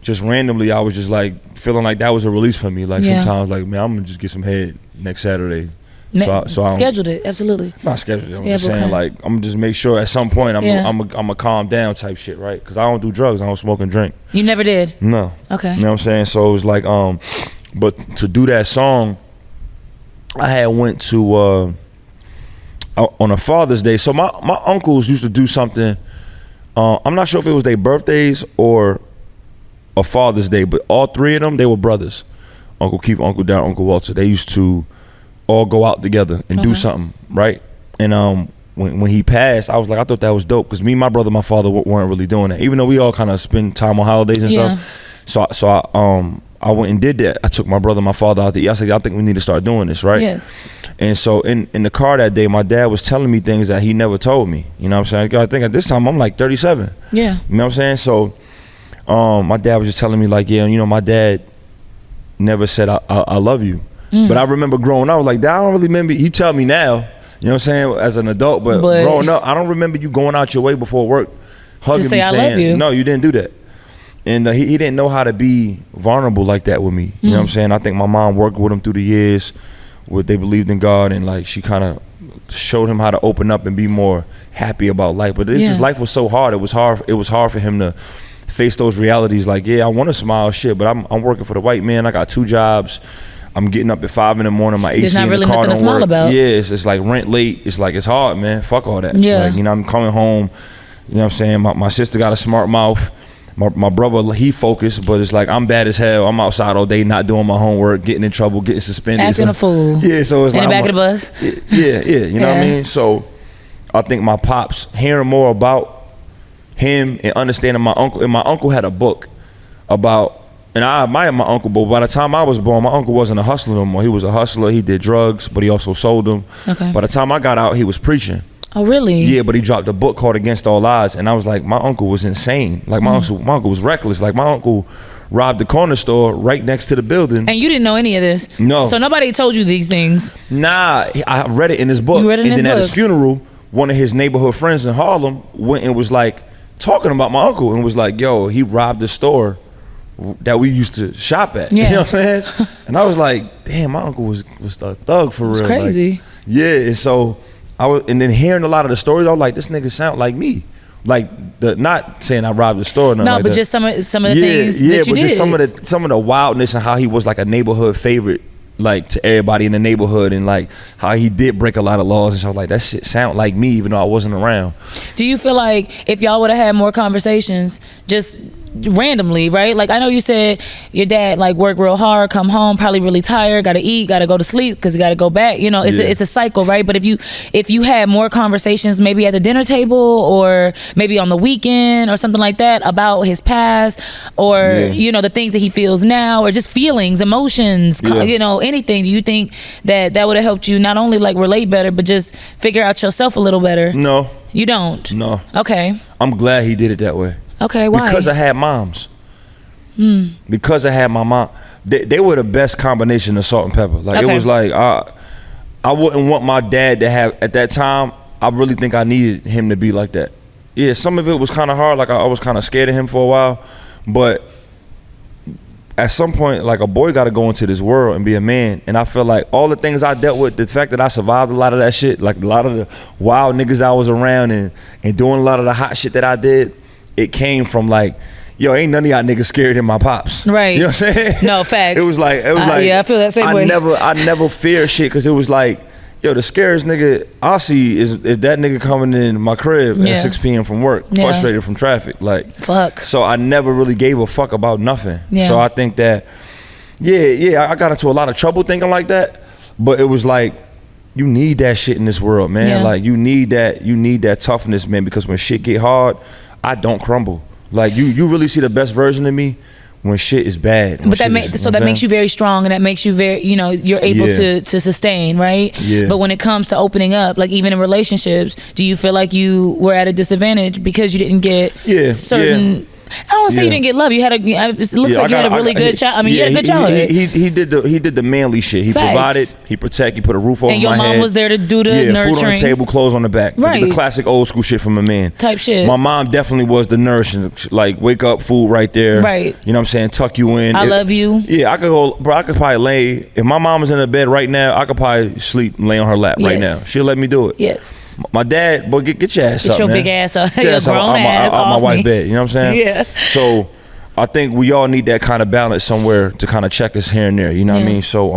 just randomly, I was just like, feeling like that was a release for me. Like sometimes, like, man, I'm gonna just get some head next Saturday. So I scheduled it, absolutely. Not scheduled it, I'm just saying, like, I'm gonna just make sure at some point I'm a calm down type shit, right? Because I don't do drugs, I don't smoke and drink. You never did? No. Okay. You know what I'm saying? So it was like, but to do that song, I had went to, on a Father's Day. So my uncles used to do something, I'm not sure if it was their birthdays or a Father's Day, but all three of them, they were brothers. Uncle Keith, Uncle Darren, Uncle Walter. They used to all go out together and do something, right? And when he passed, I was like, I thought that was dope, because me, my brother, my father weren't really doing that, even though we all kind of spend time on holidays and stuff. So I went and did that. I took my brother, my father out there. I said, I think we need to start doing this, right? Yes. And so in the car that day, my dad was telling me things that he never told me. You know what I'm saying? I think at this time I'm like 37. Yeah. You know what I'm saying? So my dad was just telling me like, my dad never said I love you. But I remember growing up, I was like, I don't really remember. You tell me now, you know what I'm saying, as an adult, but growing up, I don't remember you going out your way before work, hugging me, saying, I love you. No, you didn't do that. And he didn't know how to be vulnerable like that with me. You know what I'm saying? I think my mom worked with him through the years, where they believed in God, and like she kind of showed him how to open up and be more happy about life. But just life was so hard. It was hard for him to face those realities. Like, I want to smile, shit, but I'm working for the white man. I got 2 jobs. I'm getting up at 5 in the morning. My AC in the car don't work. There's not really nothing to smile about. Yeah, it's like rent late. It's like, it's hard, man. Fuck all that. Yeah. Like, I'm coming home. You know what I'm saying? My sister got a smart mouth. My brother, he focused, but it's like, I'm bad as hell. I'm outside all day, not doing my homework, getting in trouble, getting suspended. Acting a fool. Yeah, so it's in like, the back of the bus. Yeah, you know what I mean? So I think my pops, hearing more about him and understanding my uncle, and my uncle had a book about, and I admire my uncle, but by the time I was born, my uncle wasn't a hustler no more. He was a hustler. He did drugs, but he also sold them. Okay. By the time I got out, he was preaching. Oh, really? Yeah, but he dropped a book called Against All Odds, and I was like, my uncle was insane. Like my uncle was reckless. Like my uncle robbed the corner store right next to the building. And you didn't know any of this? No. So nobody told you these things? Nah, I read it in his book. You read it in his book? At his funeral, one of his neighborhood friends in Harlem went and was like talking about my uncle and was like, yo, he robbed the store that we used to shop at. Yeah. You know what I'm saying? And I was like, damn, my uncle was a thug for real. It's crazy. Like, yeah, and so and then hearing a lot of the stories, I was like, this nigga sound like me. Like not saying I robbed the store. No, like but just some of the things that you did. Yeah, but just some of the wildness and how he was like a neighborhood favorite, like to everybody in the neighborhood, and like how he did break a lot of laws and stuff. Like that shit sound like me, even though I wasn't around. Do you feel like if y'all would have had more conversations, just randomly, right? Like I know you said your dad like worked real hard, come home probably really tired, gotta eat, gotta go to sleep because he gotta go back. You know, it's a cycle, right? But if you had more conversations, maybe at the dinner table or maybe on the weekend or something like that about his past or you know the things that he feels now or just feelings, emotions, you know, anything. Do you think that would have helped you not only like relate better but just figure out yourself a little better? No. You don't? No. Okay. I'm glad he did it that way. Okay, why? Because I had moms. Because I had my mom. They were the best combination of salt and pepper. Like it was like I wouldn't want my dad to have at that time. I really think I needed him to be like that. Yeah, some of it was kind of hard. Like I was kind of scared of him for a while, but at some point, like a boy got to go into this world and be a man. And I feel like all the things I dealt with, the fact that I survived a lot of that shit, like a lot of the wild niggas I was around and doing a lot of the hot shit that I did, it came from like, yo, ain't none of y'all niggas scared in my pops. Right. You know what I'm saying? No, facts. It was like yeah, I feel that same way. I never feared shit because it was like, yo, the scariest nigga I see is that nigga coming in my crib at 6 p.m. from work, frustrated from traffic. Like, fuck. So I never really gave a fuck about nothing. Yeah. So I think that, I got into a lot of trouble thinking like that, but it was like, you need that shit in this world, man. Yeah. Like you need that toughness, man, because when shit get hard, I don't crumble. Like you really see the best version of me when shit is bad. But that makes you very strong, and that makes you very, you know, you're able to sustain, right? Yeah. But when it comes to opening up, like even in relationships, do you feel like you were at a disadvantage because you didn't get certain? Yeah. I don't want to say you didn't get love. You had it looks like you had a really good child. I mean, you had a good childhood. He did the manly shit. He provided, he protect, he put a roof over my head. And your mom was there to do the nurturing. Food on the table, clothes on the back. Right. The classic old school shit from a man. Type shit. My mom definitely was the nourishing, like wake up, food right there. Right. You know what I'm saying? Tuck you in. I love you. Yeah, I could probably lay, if my mom was in the bed right now, I could probably sleep and lay on her lap right now. She'll let me do it. Yes. My dad, boy, get your ass up, man. Get your big ass up. Your grown ass off my wife's me. bed. You know what I'm saying? Yeah. So I think we all need that kind of balance somewhere to kind of check us here and there. You know what I mean? So,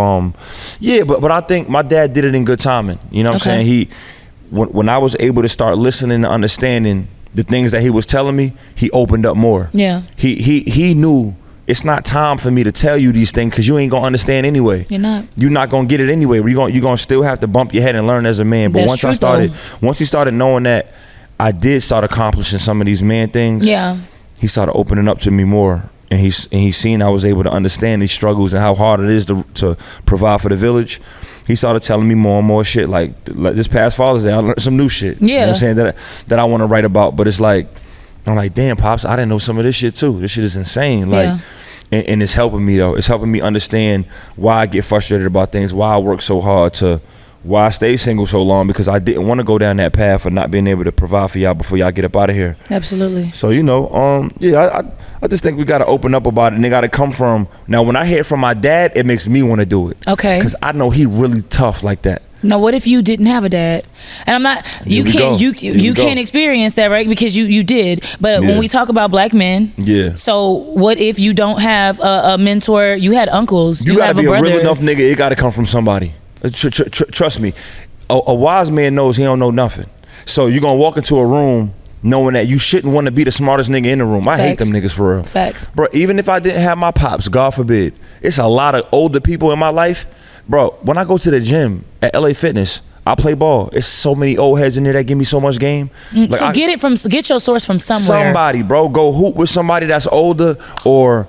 but I think my dad did it in good timing. You know what I'm saying? When I was able to start listening and understanding the things that he was telling me, he opened up more. Yeah. He knew it's not time for me to tell you these things because you ain't gonna understand anyway. You're not gonna get it anyway. You're gonna still have to bump your head and learn as a man. But once he started knowing that I did start accomplishing some of these man things. Yeah. He started opening up to me more, and he's seen I was able to understand these struggles and how hard it is to provide for the village. He started telling me more and more shit. Like this past Father's Day, I learned some new shit. Yeah. You know what I'm saying? That I want to write about. But it's like, I'm like, damn, Pops, I didn't know some of this shit too. This shit is insane. Like, and it's helping me though. It's helping me understand why I get frustrated about things, why I work so hard why I stayed single so long, because I didn't want to go down that path of not being able to provide for y'all before y'all get up out of here. Absolutely. So, you know, I just think we got to open up about it, and they got to come from, now when I hear it from my dad, it makes me want to do it. Okay. Because I know he really tough like that. Now, what if you didn't have a dad? And I'm not, you can't experience that, right? Because you did. But when we talk about black men, so what if you don't have a mentor? You had uncles. You got to be a real enough nigga. It got to come from somebody. Trust me, a wise man knows he don't know nothing. So you're gonna walk into a room knowing that you shouldn't want to be the smartest nigga in the room. I hate them niggas for real. Facts. Bro, even if I didn't have my pops, God forbid, it's a lot of older people in my life. Bro, when I go to the gym at LA Fitness, I play ball. It's so many old heads in there that give me so much game. Like so get your source from somewhere. Somebody, bro, go hoop with somebody that's older, or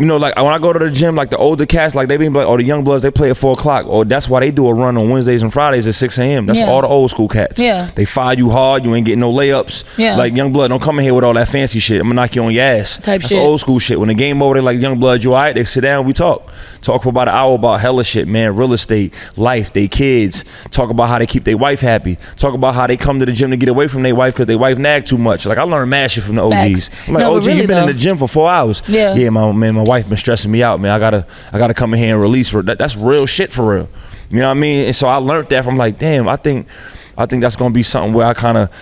You know, like when I go to the gym, like the older cats, like they be like, oh, the young bloods, they play at 4 o'clock. Or that's why they do a run on Wednesdays and Fridays at 6 a.m. That's all the old school cats. Yeah. They fire you hard, you ain't getting no layups. Yeah. Like young blood, don't come in here with all that fancy shit. I'm gonna knock you on your ass. That's shit. Old school shit. When the game over, they like, young blood, you all right? They sit down, we talk. Talk for about an hour about hella shit, man. Real estate, life, they kids. Talk about how they keep their wife happy. Talk about how they come to the gym to get away from their wife because their wife nag too much. Like I learned mad shit from the OGs. I'm like, OG, really, you been in the gym for 4 hours. Yeah, my wife been stressing me out, man. I gotta come in here and release her. That's real shit for real. You know what I mean? And so I learned that from like, damn, I think that's gonna be something where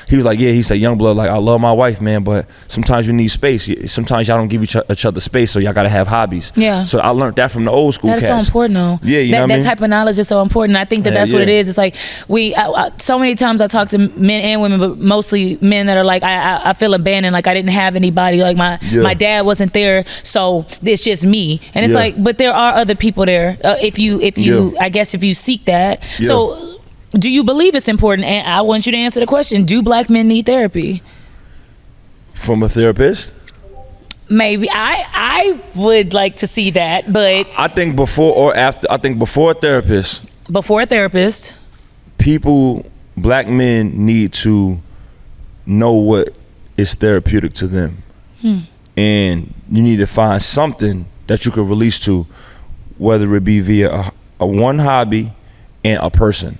he was like, yeah, he said, young blood, like I love my wife, man, but sometimes you need space. Sometimes y'all don't give each other space, so y'all gotta have hobbies. Yeah. So I learned that from the old school cats. That's so important though. Yeah, you know what I mean? That type of knowledge is so important. I think that's what it is. It's like so many times I talk to men and women, but mostly men that are like, I feel abandoned, like I didn't have anybody, like my dad wasn't there, so it's just me. And it's like, but there are other people there. If you I guess if you seek that. Yeah. So do you believe it's important? And I want you to answer the question, do black men need therapy? From a therapist? Maybe. I would like to see that, but I think before or after. I think before a therapist. Before a therapist. Black men need to know what is therapeutic to them. And you need to find something that you could release to, whether it be via a one hobby and a person.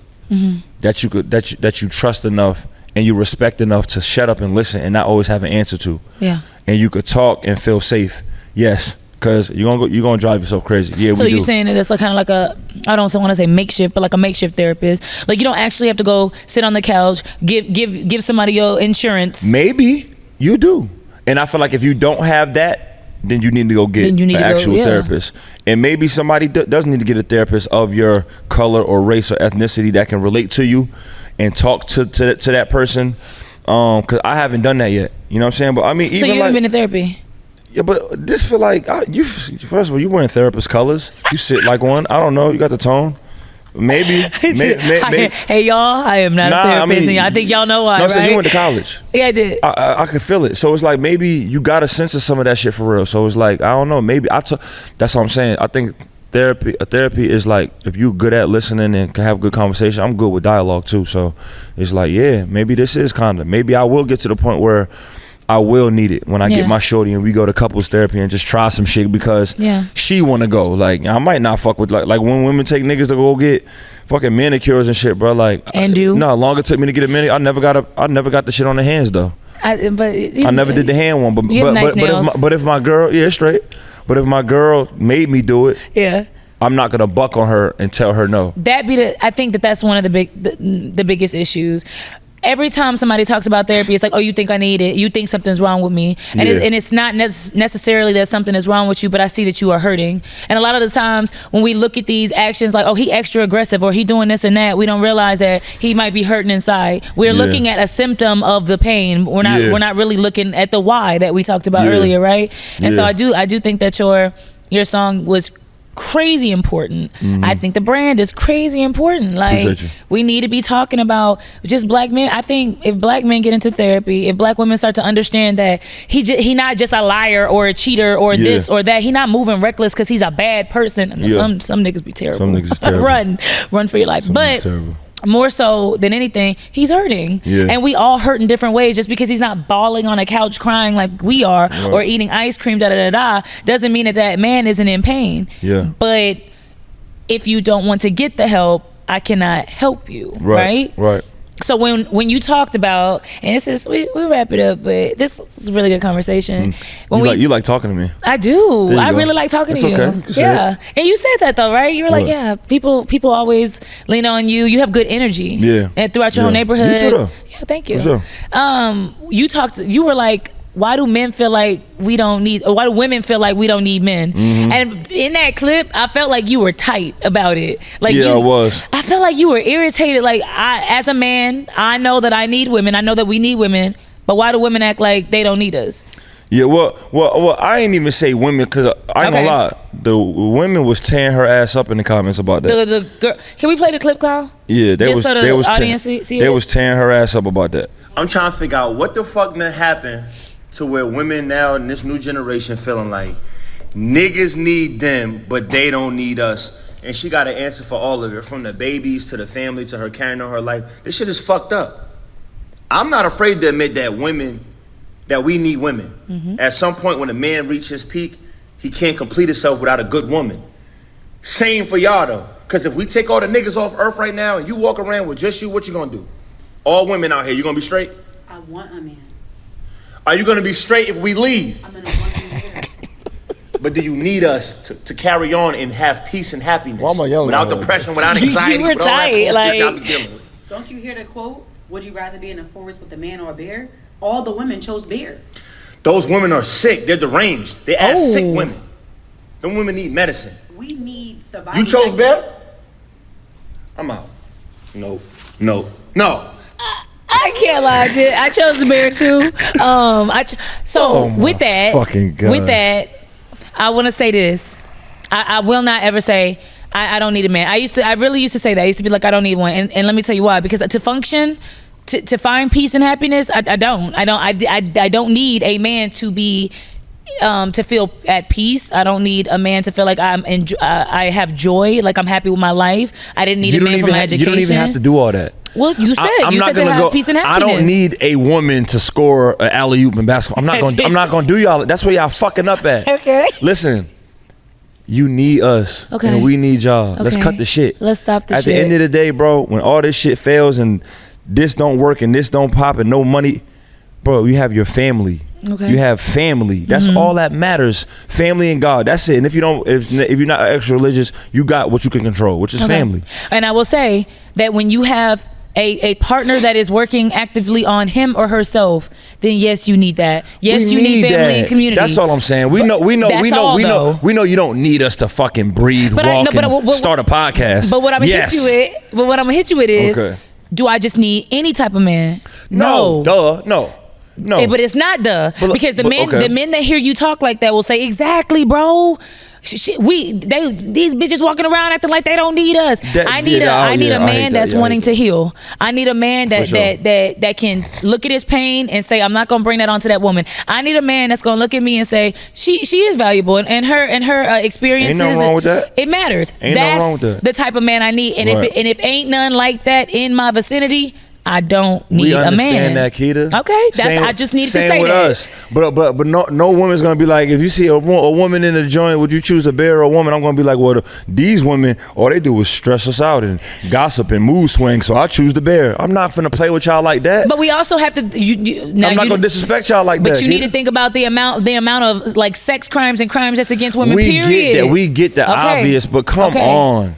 That you trust enough and you respect enough to shut up and listen and not always have an answer to. Yeah. And you could talk and feel safe. Yes, because you're gonna drive yourself crazy. Yeah. So you're saying that it's like kind of like I don't want to say makeshift, but like a makeshift therapist. Like you don't actually have to go sit on the couch, give somebody your insurance. Maybe you do, and I feel like if you don't have that, then you need to go get an actual therapist. And maybe somebody does need to get a therapist of your color or race or ethnicity that can relate to you and talk to that person. Because I haven't done that yet. You know what I'm saying? But I mean, even so you haven't been in therapy? Yeah, but this feel like first of all, you wearing therapist colors. You sit like one. I don't know. You got the tone. Maybe. Hey y'all, I am not a therapist. I think y'all know why. No, right? So you went to college. Yeah, I did. I could feel it. So it's like maybe you got a sense of some of that shit for real. So it's like I don't know. Maybe that's what I'm saying. I think therapy is like if you're good at listening and can have good conversation. I'm good with dialogue too. So it's like maybe this is maybe I will get to the point where I will need it when I get my shorty and we go to couples therapy and just try some shit because she want to go. Like I might not fuck with like when women take niggas to go get fucking manicures and shit, bro. Like no, longer took me to get a manicure. I never got the shit on the hands though. I never did the hand one, but if my girl straight. But if my girl made me do it, I'm not gonna buck on her and tell her no. I think that's one of the biggest issues. Every time somebody talks about therapy, it's like, oh, you think I need it? You think something's wrong with me? And it's not necessarily that something is wrong with you, but I see that you are hurting. And a lot of the times when we look at these actions like, oh, he extra aggressive or he doing this and that, we don't realize that he might be hurting inside. We're looking at a symptom of the pain. We're not really looking at the why that we talked about earlier, right? And so I do think that your song was crazy important. I think the brand is crazy important. Like we need to be talking about just black men. I think if black men get into therapy, if black women start to understand that he not just a liar or a cheater or this or that, he not moving reckless because he's a bad person. I mean, some niggas be terrible. Some niggas terrible. run for your life. But more so than anything, he's hurting. And we all hurt in different ways. Just because he's not bawling on a couch crying like we are or eating ice cream doesn't mean that man isn't in pain. But if you don't want to get the help, I cannot help you. Right. So when you talked about, and this is we wrap it up, but this is a really good conversation. You like talking to me. I do. I really like talking to you. Yeah. And you said that though, right? You were like, people always lean on you. You have good energy. Yeah. And throughout your whole neighborhood. You too, though. Yeah, thank you. For sure. You were like, why do men feel like we don't need, or why do women feel like we don't need men? And in that clip, I felt like you were tight about it. Like I was. I felt like you were irritated. Like as a man, I know that I need women. I know that we need women. But why do women act like they don't need us? Yeah, well, I ain't even say women because I ain't gonna lie. The women was tearing her ass up in the comments about that. The girl, can we play the clip, Kyle? Yeah, they was tearing her ass up about that. I'm trying to figure out what the fuck done happened to where women now in this new generation feeling like niggas need them, but they don't need us. And she got an answer for all of it, from the babies to the family to her carrying on her life. This shit is fucked up. I'm not afraid to admit that we need women. Mm-hmm. At some point when a man reaches his peak, he can't complete himself without a good woman. Same for y'all though. Because if we take all the niggas off earth right now and you walk around with just you, what you gonna do? All women out here, you gonna be straight? I want a man. Are you gonna be straight if we leave? I'm gonna want a man. But do you need us to carry on and have peace and happiness? Well, without depression, without anxiety, you were tight, like, don't you hear the quote? Would you rather be in a forest with a man or a bear? All the women chose bear. Those women are sick. They're deranged. They are sick women. Them women need medicine. We need survival. You chose bear? I'm out. No. I can't lie, I chose the bear too. With that, I want to say this. I will not ever say I don't need a man. I really used to say that. I used to be like, I don't need one. And let me tell you why. Because to function, to find peace and happiness, I don't need a man to be to feel at peace. I don't need a man to feel like I have joy, like I'm happy with my life. I didn't need a man for my education. You don't even have to do all that. Well, you said to have peace and happiness. I don't need a woman to score an alley-oop in basketball. I'm not gonna do y'all. That's where y'all fucking up at. Okay. Listen, you need us, and we need y'all. Okay. Let's cut the shit. Let's stop the shit. At the end of the day, bro, when all this shit fails and this don't work and this don't pop and no money, bro, you have your family. Okay. You have family. That's all that matters. Family and God. That's it. And if you're not extra religious, you got what you can control, which is family. And I will say that when you have a partner that is working actively on him or herself, then yes, you need that. Yes, you need family and community. That's all I'm saying. We know you don't need us to fucking breathe, walk, and start a podcast. But what I'm gonna hit you with is, do I just need any type of man? No. No. But it's not because the men that hear you talk like that will say, exactly, bro. These bitches walking around acting like they don't need us. I need a man that's wanting to heal. I need a man that can look at his pain and say, I'm not gonna bring that onto that woman. I need a man that's gonna look at me and say, she is valuable and her experiences. Ain't nothing wrong with that. It matters. Ain't nothing wrong with that. The type of man I need. And if ain't none like that in my vicinity, I don't need a man. We understand that, Keita. Okay, I just needed to say that. Same with us. But no woman's gonna be like, if you see a woman in the joint, would you choose a bear or a woman? I'm gonna be like, well, these women, all they do is stress us out and gossip and mood swing. So I choose the bear. I'm not finna play with y'all like that. But we also have to. I'm not gonna disrespect y'all like that. But you need to think about the amount of like sex crimes and crimes that's against women. We get the obvious, but come on.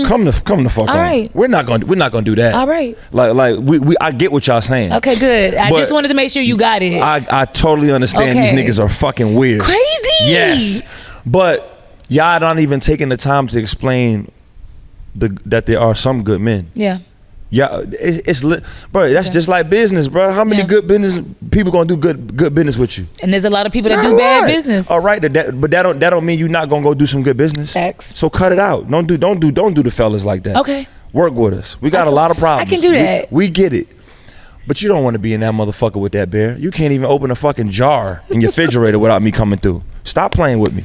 Come the fuck on. Right. We're not gonna do that. All right. Like I get what y'all saying. Okay, good. I just wanted to make sure you got it. I totally understand these niggas are fucking weird. Crazy. Yes. But y'all not even taking the time to explain that there are some good men. Yeah. Yeah, it's bro. That's just like business, bro. How many good business people gonna do good business with you? And there's a lot of people that do bad business. All right, but that don't mean you're not gonna go do some good business. Facts. So cut it out. Don't do the fellas like that. Okay. Work with us. We got a lot of problems. I can do that. We get it. But you don't want to be in that motherfucker with that bear. You can't even open a fucking jar in your refrigerator without me coming through. Stop playing with me.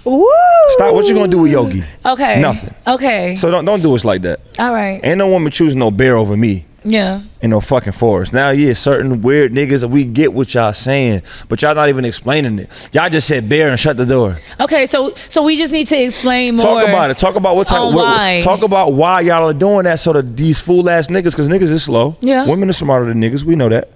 Woo. Stop. What you gonna do with Yogi? Okay. Nothing. Okay. So don't do us like that. All right. Ain't no woman choosing no bear over me. Yeah. In no fucking forest. Now, certain weird niggas, we get what y'all saying, but y'all not even explaining it. Y'all just said bear and shut the door. Okay, so we just need to explain more. Talk about it. Talk about what type. Talk about why y'all are doing that. So that these fool ass niggas, because niggas is slow. Yeah. Women are smarter than niggas. We know that.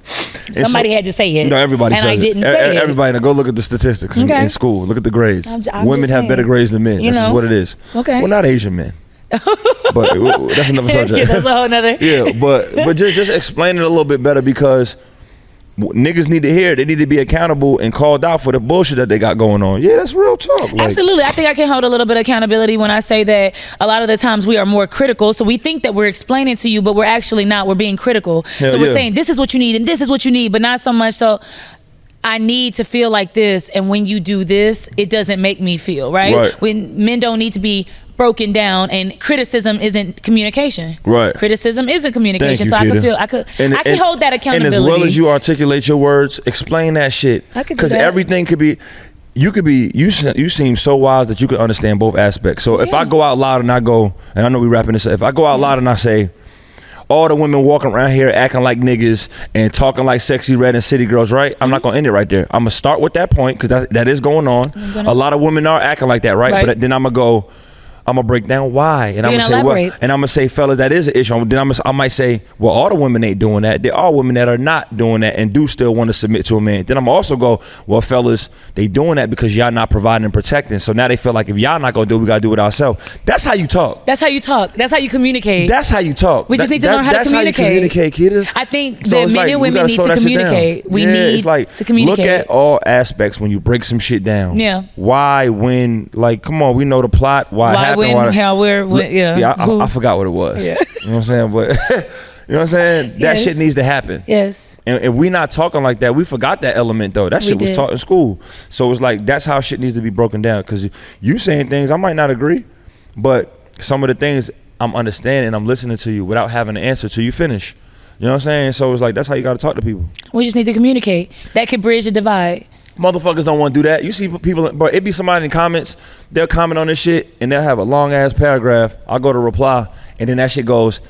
Somebody had to say it. No, everybody says it. And I didn't say it. Everybody, now go look at the statistics in school. Look at the grades. Women have better grades than men. This is what it is. Okay. Well, not Asian men. But that's another subject. Yeah, that's a whole nother. Yeah, but just explain it a little bit better, because niggas need to hear it. They need to be accountable and called out for the bullshit that they got going on. Yeah, that's real talk. Absolutely. I think I can hold a little bit of accountability when I say that a lot of the times we are more critical. So we think that we're explaining to you, but we're actually not. We're being critical. So we're saying this is what you need and this is what you need, but not so much so I need to feel like this, and when you do this, it doesn't make me feel right. When men don't need to be broken down, and criticism isn't communication. Right. Criticism isn't communication. So I can hold that accountability. And as well as you articulate your words, explain that shit. I could do that. Because everything could be. you could be, you seem so wise that you could understand both aspects. So if I go out loud and I go, and I know we wrapping this up, if I go out loud and I say, all the women walking around here acting like niggas and talking like sexy red and city girls, right? I'm not gonna end it right there. I'm gonna start with that point because that is going on. A lot of women are acting like that, right? But then I'm gonna break down why, and I'm gonna say what, and I'm gonna say, fellas, that is an issue. Then I might say, well, all the women ain't doing that. There are women that are not doing that and do still want to submit to a man. Then I'm also go, well, fellas, they doing that because y'all not providing and protecting. So now they feel like if y'all not gonna do it, we gotta do it ourselves. That's how you talk. That's how you talk. That's how you communicate. That's how you talk. We just need to learn how to communicate. That's how you communicate, kiddo. I think that men and women need to communicate. We need to communicate. Look at all aspects when you break some shit down. Yeah. Why, when, like, come on, we know the plot. Why it happened? When, how, where. I forgot what it was. Yeah. You know what I'm saying? But you know what I'm saying? That shit needs to happen. Yes. And if we not talking like that, we forgot that element though. That shit was taught in school. So it's like that's how shit needs to be broken down. Because you saying things I might not agree, but some of the things I'm understanding, I'm listening to you without having an answer till you finish. You know what I'm saying? So it's like that's how you got to talk to people. We just need to communicate. That could bridge the divide. Motherfuckers don't want to do that. You see people, bro, it be somebody in the comments, they'll comment on this shit and they'll have a long ass paragraph. I'll go to reply and then that shit goes,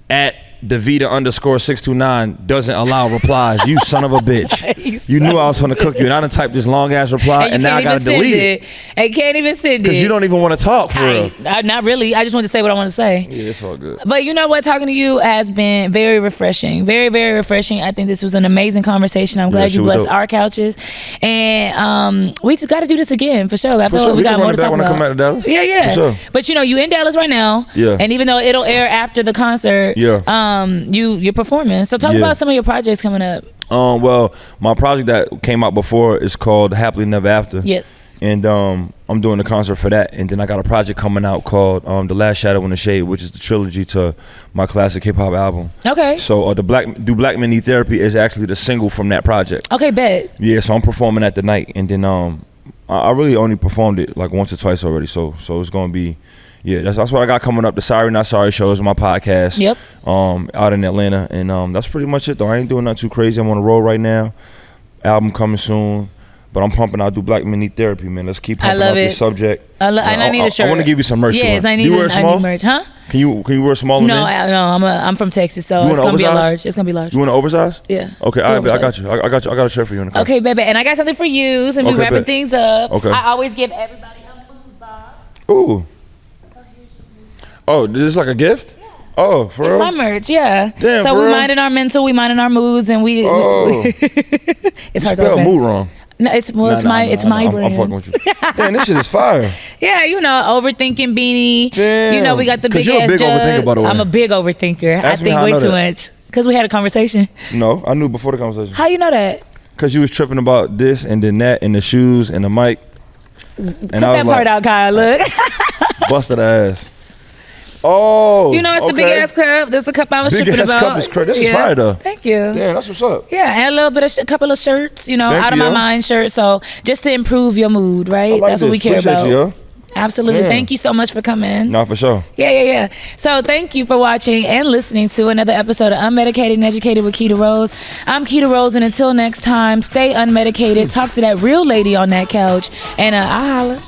at Davita_629 doesn't allow replies. You son of a bitch. you knew I was gonna cook you and I done typed this long ass reply and now I gotta delete it. I can't even send it. Because you don't even want to talk for real. Not really. I just want to say what I want to say. Yeah, it's all good. But you know what? Talking to you has been very refreshing. Very, very refreshing. I think this was an amazing conversation. I'm glad you blessed our couches. And we just got to do this again for sure. I feel like we got more to talk about. When I come back to Dallas. Yeah. For sure. But you know, you in Dallas right now. Yeah. And even though it'll air after the concert, you're performing. So talk about some of your projects coming up. Well, my project that came out before is called Happily Never After. Yes. And I'm doing a concert for that. And then I got a project coming out called The Last Shadow in the Shade, which is the trilogy to my classic hip hop album. Okay. So Do Black Men Need Therapy is actually the single from that project. Okay, bet. Yeah, so I'm performing that tonight. And then I really only performed it like once or twice already. So it's gonna be, yeah, that's what I got coming up. The Sorry Not Sorry shows, my podcast. Yep. Out in Atlanta, and that's pretty much it though. I ain't doing nothing too crazy. I'm on the road right now. Album coming soon, but I'm pumping out Do Black Men Need Therapy, man. Let's keep pumping out this subject. I need a shirt. I want to give you some merch. Yes, I need. You wear small? I need merch, huh? Can you wear small? No, I'm from Texas, so it's gonna be a large. It's gonna be large. You want an oversize? Yeah. Okay, I got you. I got a shirt for you in the car. Okay, baby, and I got something for you. So we wrapping things up. Okay. I always give everybody a food box. Ooh. Oh, is this like a gift? Yeah. Oh, for real? It's my merch, yeah. Damn, so we minding our mental, we minding our moods, and we. It's hard to spell mood wrong. No, it's my brand. I'm fucking with you. Damn, this shit is fire. Yeah, you know, overthinking beanie. Damn. You know, we got the big you're ass a big overthinker, by the way. I'm a big overthinker. I think way too much. Because we had a conversation. No, I knew before the conversation. How you know that? Because you was tripping about this and then that and the shoes and the mic. And Cut that part out, Kyle. Look. Busted ass. Oh, you know, it's the big ass cup. This is the cup I was tripping about. Big ass cup is crazy. This is fire though. Thank you. Yeah, that's what's up. Yeah, and a little bit of a couple of shirts, you know, out of my mind shirts. So just to improve your mood, right? That's what we care about. You, absolutely. Yeah. Thank you so much for coming. No, for sure. Yeah. So thank you for watching and listening to another episode of Unmedicated and Educated with Keita Rose. I'm Keita Rose, and until next time, stay unmedicated. Talk to that real lady on that couch, and I'll holla.